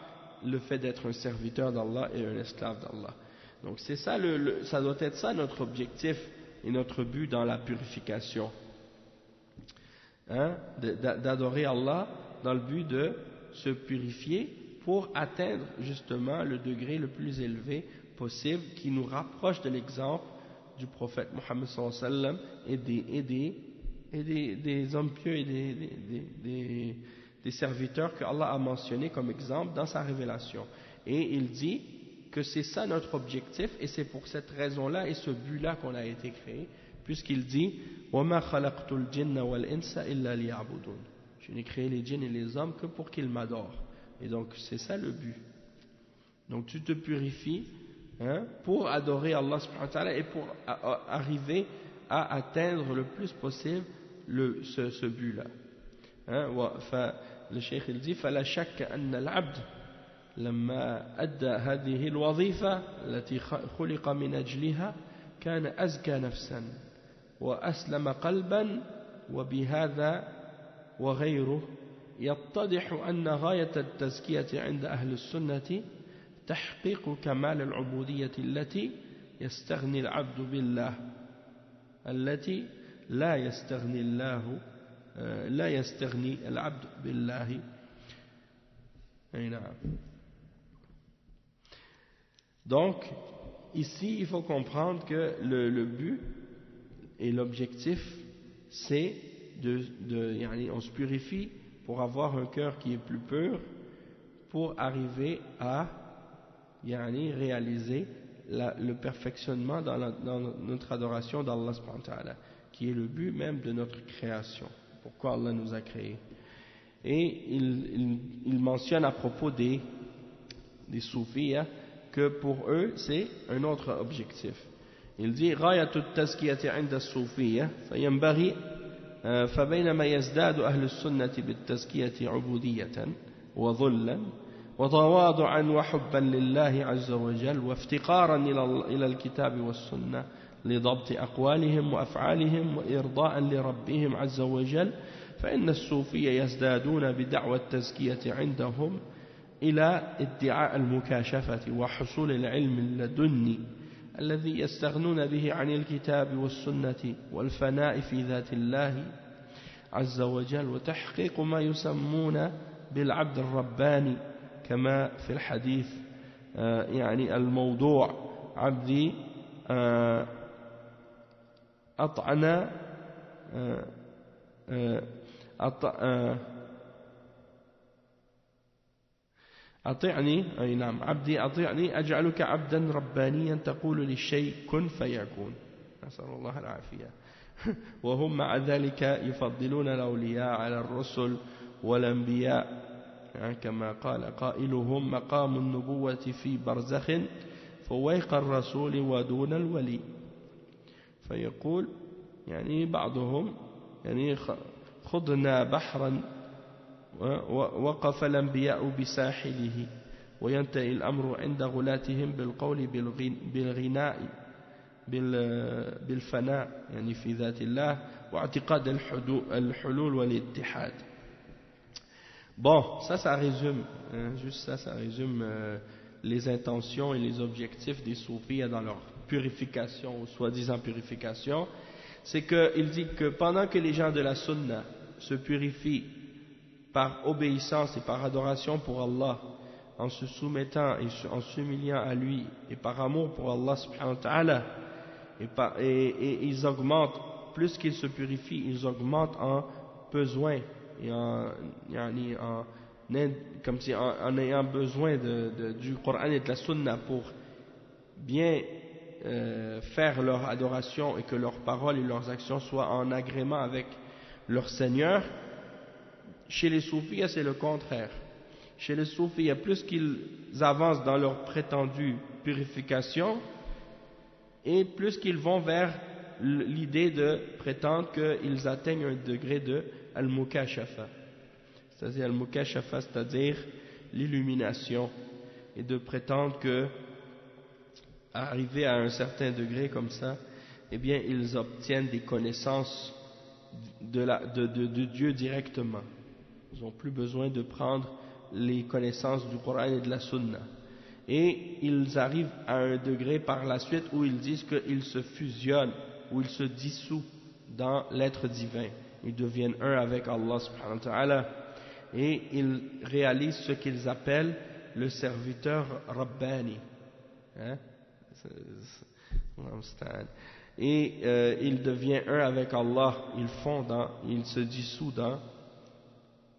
le fait d'être un serviteur d'Allah et un esclave d'Allah. Donc c'est ça, ça doit être ça notre objectif et notre but dans la purification, hein, d'adorer Allah dans le but de se purifier pour atteindre justement le degré le plus élevé possible qui nous rapproche de l'exemple du prophète Mohammed sallallahu alayhi wa sallam et des hommes pieux et des serviteurs que Allah a mentionnés comme exemple dans sa révélation. Et il dit que c'est ça notre objectif, et c'est pour cette raison-là et ce but-là qu'on a été créé, puisqu'il dit وَمَا خَلَقْتُ الْجِنَّ وَالْإِنسَ إِلَّا لِيَعْبُدُونَ. Je n'ai créé les djinns et les hommes que pour qu'ils m'adorent. Et donc c'est ça le but. Donc tu te purifies, hein, pour adorer Allah subhanahu wa ta'ala et pour arriver à atteindre le plus possible ce but-là. Hein, le cheikh il dit فَلَا شَكَّ أَنَّ الْعَبْدِ لما أدى هذه الوظيفة التي خلق من أجلها كان أزكى نفسا وأسلم قلبا وبهذا وغيره يتضح أن غاية التزكية عند أهل السنة تحقيق كمال العبودية التي يستغني العبد بالله التي لا يستغني العبد بالله. أي نعم. Donc, ici, il faut comprendre que le but et l'objectif, c'est on se purifie pour avoir un cœur qui est plus pur, pour arriver à réaliser le perfectionnement dans notre adoration d'Allah subhanahu wa ta'ala, qui est le but même de notre création, pourquoi Allah nous a créés. Et il mentionne à propos des soufis, hein, que pour eux c'est un autre objectif. Il dit غاية التزكية عند الصوفية فينبغي فبينما يزداد أهل السنة بالتزكية عبودية وذلا وتواضعا وحبا لله عز وجل وافتقارا إلى الكتاب والسنة لضبط أقوالهم وأفعالهم وإرضاء لربهم عز وجل، فإن الصوفية يزدادون بدعوى التزكية عندهم إلى ادعاء المكاشفة وحصول العلم اللدني الذي يستغنون به عن الكتاب والسنة والفناء في ذات الله عز وجل وتحقيق ما يسمون بالعبد الرباني كما في الحديث الموضوع عبدي أطعنا أطعني، أي نعم، عبدي أطعني أجعلك عبدا ربانيا تقول للشيء كن فيكون، نسأل الله العافية. وهم مع ذلك يفضلون الأولياء على الرسل والأنبياء كما قال قائلهم مقام النبوة في برزخ فويق الرسول ودون الولي فيقول يعني بعضهم يعني خضنا بحرا وقف الأنبياء بساحله وينتهي الأمر عند غلاتهم بالقول بالغناء بالفناء يعني في ذات الله واعتقاد الحلول والاتحاد. Bon, ça résume, juste ça résume les intentions et les objectifs des soufis dans leur purification ou soi-disant purification. C'est qu'il dit que pendant que les gens de la sunna se purifient par obéissance et par adoration pour Allah, en se soumettant et en s'humiliant à lui et par amour pour Allah subhanahu wa ta'ala, et ils augmentent, plus qu'ils se purifient, ils augmentent en besoin et en ayant besoin du Coran et de la Sunna pour bien faire leur adoration et que leurs paroles et leurs actions soient en agrément avec leur Seigneur. Chez les soufis, c'est le contraire. Chez les soufis, plus qu'ils avancent dans leur prétendue purification, et plus qu'ils vont vers l'idée de prétendre qu'ils atteignent un degré de al-mukashafa, c'est-à-dire al-mukashafa, c'est-à-dire l'illumination, et de prétendre que arrivé à un certain degré comme ça, eh bien ils obtiennent des connaissances de Dieu directement. Ils n'ont plus besoin de prendre les connaissances du Coran et de la Sunna. Et ils arrivent à un degré par la suite où ils disent qu'ils se fusionnent, où ils se dissouent dans l'être divin. Ils deviennent un avec Allah subhanahu wa ta'ala. Et ils réalisent ce qu'ils appellent le serviteur Rabbani. Hein? Et il devient un avec Allah. Il se dissout dans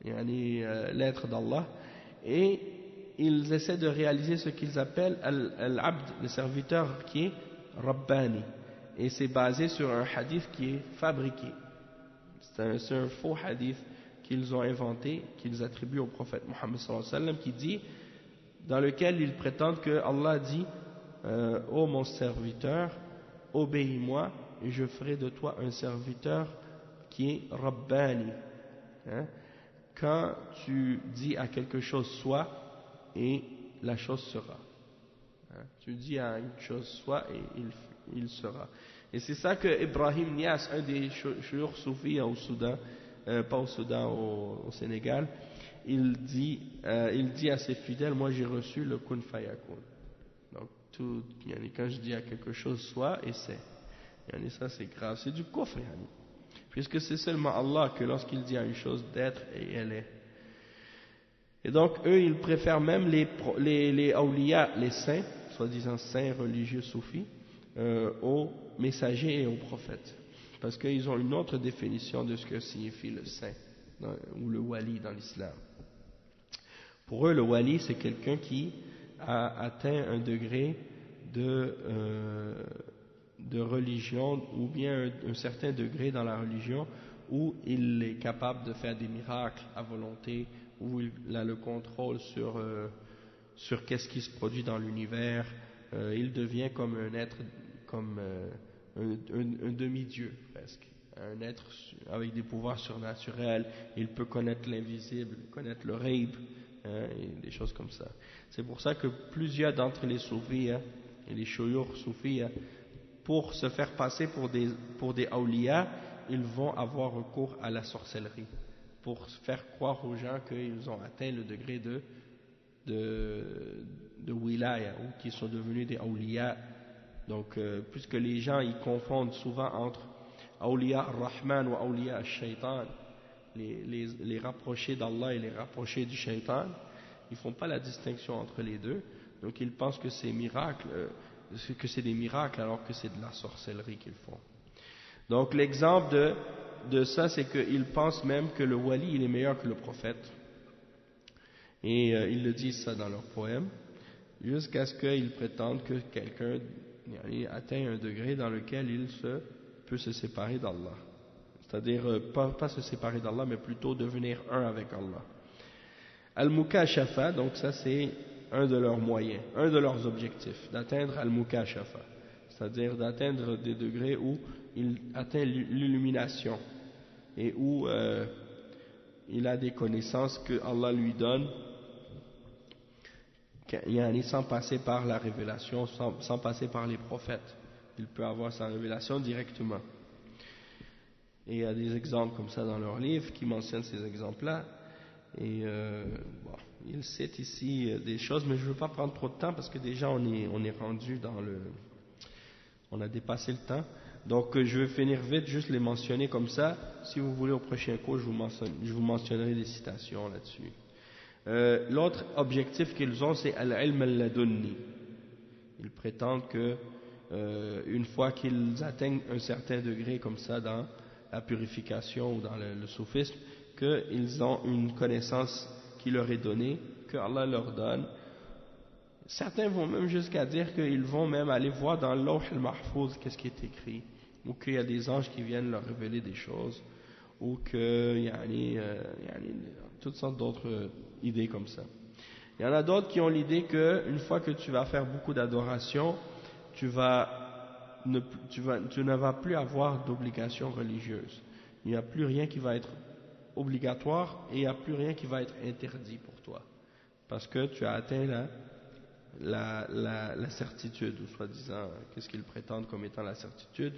l'être d'Allah. Et ils essaient de réaliser ce qu'ils appellent al-abd, le serviteur qui est Rabbani. Et c'est basé sur un hadith qui est fabriqué. C'est un faux hadith qu'ils ont inventé, qu'ils attribuent au prophète Mohammed sallallahu alayhi wa sallam, qui dit, dans lequel ils prétendent que Allah dit ô mon serviteur, obéis-moi et je ferai de toi un serviteur qui est Rabbani. Hein? Quand tu dis à quelque chose soit, et la chose sera. Hein? Tu dis à une chose soit et il sera. Et c'est ça que Ibrahim Nias, un des chouyours soufis au Soudan, pas au Soudan, au Sénégal, il dit à ses fidèles, moi j'ai reçu le kun fayakun. Donc quand je dis à quelque chose soit et c'est. Ça c'est grave, c'est du kufr. Puisque c'est seulement Allah que lorsqu'il dit à une chose d'être et elle est. Et donc eux ils préfèrent même les awliya, les saints, soi-disant saints religieux soufis, aux messagers et aux prophètes. Parce qu'ils ont une autre définition de ce que signifie le saint ou le wali dans l'islam. Pour eux le wali c'est quelqu'un qui a atteint un degré de religion ou bien un certain degré dans la religion où il est capable de faire des miracles à volonté, où il a le contrôle sur qu'est-ce qui se produit dans l'univers. Il devient comme un être, comme un demi-dieu presque, un être avec des pouvoirs surnaturels. Il peut connaître l'invisible, connaître le ghaib, et des choses comme ça. C'est pour ça que plusieurs d'entre les soufis et les chouyours soufis, pour se faire passer pour des awliya, ils vont avoir recours à la sorcellerie pour faire croire aux gens qu'ils ont atteint le degré de wilaya ou qu'ils sont devenus des awliya. Donc puisque les gens ils confondent souvent entre awliya ar-Rahman ou awliya al-Shaytan, les rapprochés d'Allah et les rapprochés du Shaytan, ils font pas la distinction entre les deux. Donc ils pensent que c'est des miracles alors que c'est de la sorcellerie qu'ils font. Donc l'exemple de ça, c'est qu'ils pensent même que le wali il est meilleur que le prophète. Et ils le disent ça dans leurs poèmes, jusqu'à ce qu'ils prétendent que quelqu'un atteint un degré dans lequel il peut se séparer d'Allah. C'est-à-dire pas se séparer d'Allah, mais plutôt devenir un avec Allah. Al-Mukashafa, donc ça c'est un de leurs moyens, un de leurs objectifs, d'atteindre Al-Mukashafa, c'est-à-dire d'atteindre des degrés où il atteint l'illumination et où il a des connaissances que Allah lui donne sans passer par la révélation, sans passer par les prophètes. Il peut avoir sa révélation directement. Et il y a des exemples comme ça dans leur livre qui mentionnent ces exemples-là. Et bon, il cite ici des choses, mais je ne veux pas prendre trop de temps parce que déjà on est rendu dans le... On a dépassé le temps. Donc je vais finir vite, juste les mentionner comme ça. Si vous voulez au prochain cours, je vous mentionnerai des citations là-dessus. L'autre objectif qu'ils ont, c'est al-ilm al-ladunni. Ils prétendent que une fois qu'ils atteignent un certain degré comme ça dans la purification ou dans le soufisme, qu'ils ont une connaissance qui leur est donnée, que Allah leur donne. Certains vont même jusqu'à dire qu'ils vont même aller voir dans l'Awh al-Mahfouz qu'est-ce qui est écrit, ou qu'il y a des anges qui viennent leur révéler des choses, ou qu'il y a toutes sortes d'autres idées comme ça. Il y en a d'autres qui ont l'idée qu'une fois que tu vas faire beaucoup d'adoration, tu ne vas plus avoir d'obligation religieuse. Il n'y a plus rien qui va être obligatoire et il n'y a plus rien qui va être interdit pour toi. Parce que tu as atteint la certitude, ou soi-disant, qu'est-ce qu'ils prétendent comme étant la certitude,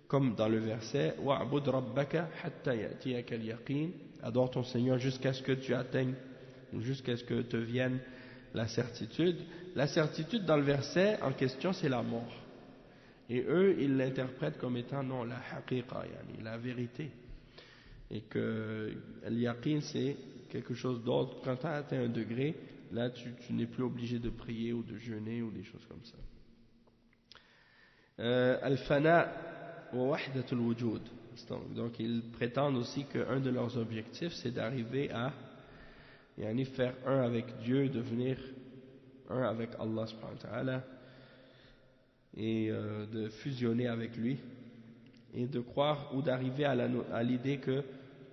comme dans le verset « Wa'bud rabbaka hatta ya'tiyaka al-yaqin » adore ton Seigneur jusqu'à ce que tu atteignes, jusqu'à ce que te vienne la certitude. La certitude dans le verset en question, c'est la mort. Et eux, ils l'interprètent comme étant non, la haqiqa, la vérité. Et que al-yaqin, c'est quelque chose d'autre. Quand tu as atteint un degré, là, tu n'es plus obligé de prier ou de jeûner ou des choses comme ça. Al-fana wa wahdatul wujud. Donc, ils prétendent aussi qu'un de leurs objectifs, c'est d'arriver à faire un avec Dieu, devenir un avec Allah subhanahu wa ta'ala, et de fusionner avec lui, et de croire ou d'arriver à l'idée que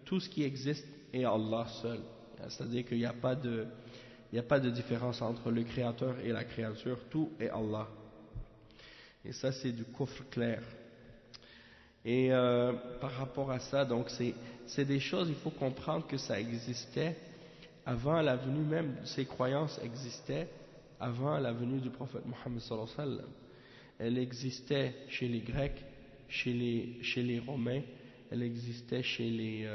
tout ce qui existe est Allah seul. C'est-à-dire qu'il n'y a pas de différence entre le créateur et la créature, tout est Allah. Et ça, c'est du kufr clair. Et par rapport à ça, donc c'est des choses, il faut comprendre que ça existait avant la venue même, ces croyances existaient avant la venue du prophète Mohammed sallallahu alayhi wa sallam. Elle existait chez les Grecs, chez les Romains, elle existait chez les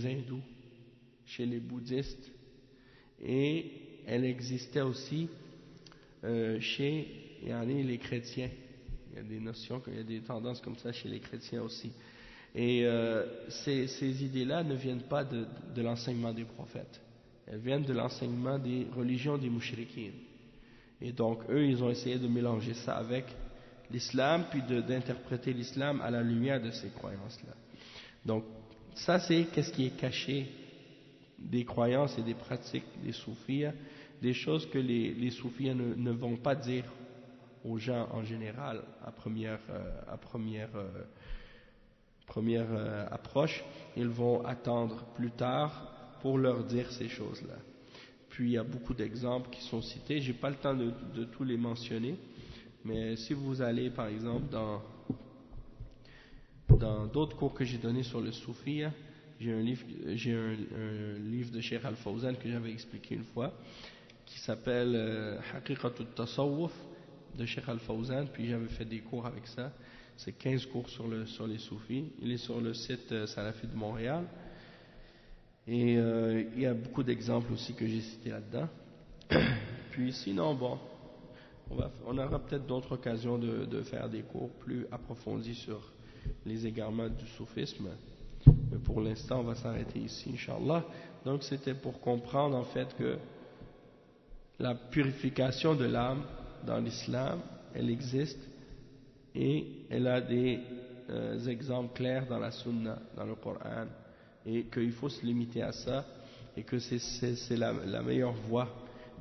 hindous, chez les bouddhistes, et elle existait aussi chez les chrétiens. Il y a des notions, il y a des tendances comme ça chez les chrétiens aussi. Et ces idées-là ne viennent pas de l'enseignement des prophètes. Elles viennent de l'enseignement des religions des mouchriquines. Et donc, eux, ils ont essayé de mélanger ça avec l'islam, puis d'interpréter l'islam à la lumière de ces croyances-là. Donc, ça, c'est qu'est-ce qui est caché des croyances et des pratiques des soufis, des choses que les soufis ne vont pas dire aux gens en général à première approche. Ils vont attendre plus tard pour leur dire ces choses-là. Puis il y a beaucoup d'exemples qui sont cités. J'ai pas le temps de tous les mentionner, mais si vous allez par exemple dans d'autres cours que j'ai donnés sur le soufi, j'ai un livre de Cheikh Al-Fawzan que j'avais expliqué une fois, qui s'appelle Haqiqat al-Tasawwuf de Cheikh Al-Fawzan, puis j'avais fait des cours avec ça. C'est 15 cours sur les soufis. Il est sur le site Salafi de Montréal. Et il y a beaucoup d'exemples aussi que j'ai cités là-dedans. Puis sinon, bon, on aura peut-être d'autres occasions de faire des cours plus approfondis sur les égarements du soufisme. Mais pour l'instant, on va s'arrêter ici, Inch'Allah. Donc c'était pour comprendre en fait que la purification de l'âme dans l'islam, elle existe et elle a des exemples clairs dans la sunna, dans le Coran, et qu'il faut se limiter à ça, et que c'est la meilleure voie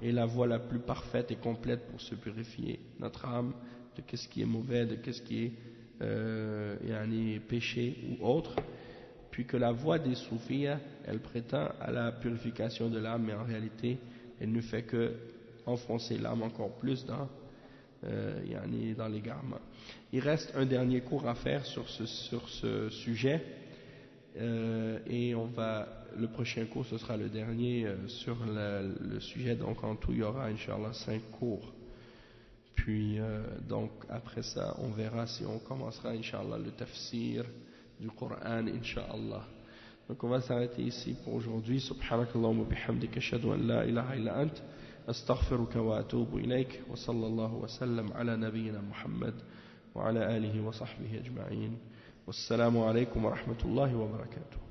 et la voie la plus parfaite et complète pour se purifier notre âme de qu'est-ce qui est mauvais, de qu'est-ce qui est péché ou autre. puis que la voie des soufis, elle prétend à la purification de l'âme, mais en réalité, elle ne fait que enfoncer l'âme encore plus dans l'égarement. Il reste un dernier cours à faire sur ce sujet, et le prochain cours, ce sera le dernier sur le sujet. Donc en tout, il y aura, Inch'Allah, 5 cours. Puis donc après ça, on verra si on commencera, Inch'Allah, le tafsir du Coran, Inch'Allah. Donc on va s'arrêter ici pour aujourd'hui. Subhanakallahumma bihamdika ashhadu an la ilaha illa ant astaghfiruka wa atubu ilayk wa sallallahu wa sallam ala nabiyyina Muhammad wa ala alihi wa sahbihi ajma'in. Wassalamu alaykum wa rahmatullahi wa barakatuh.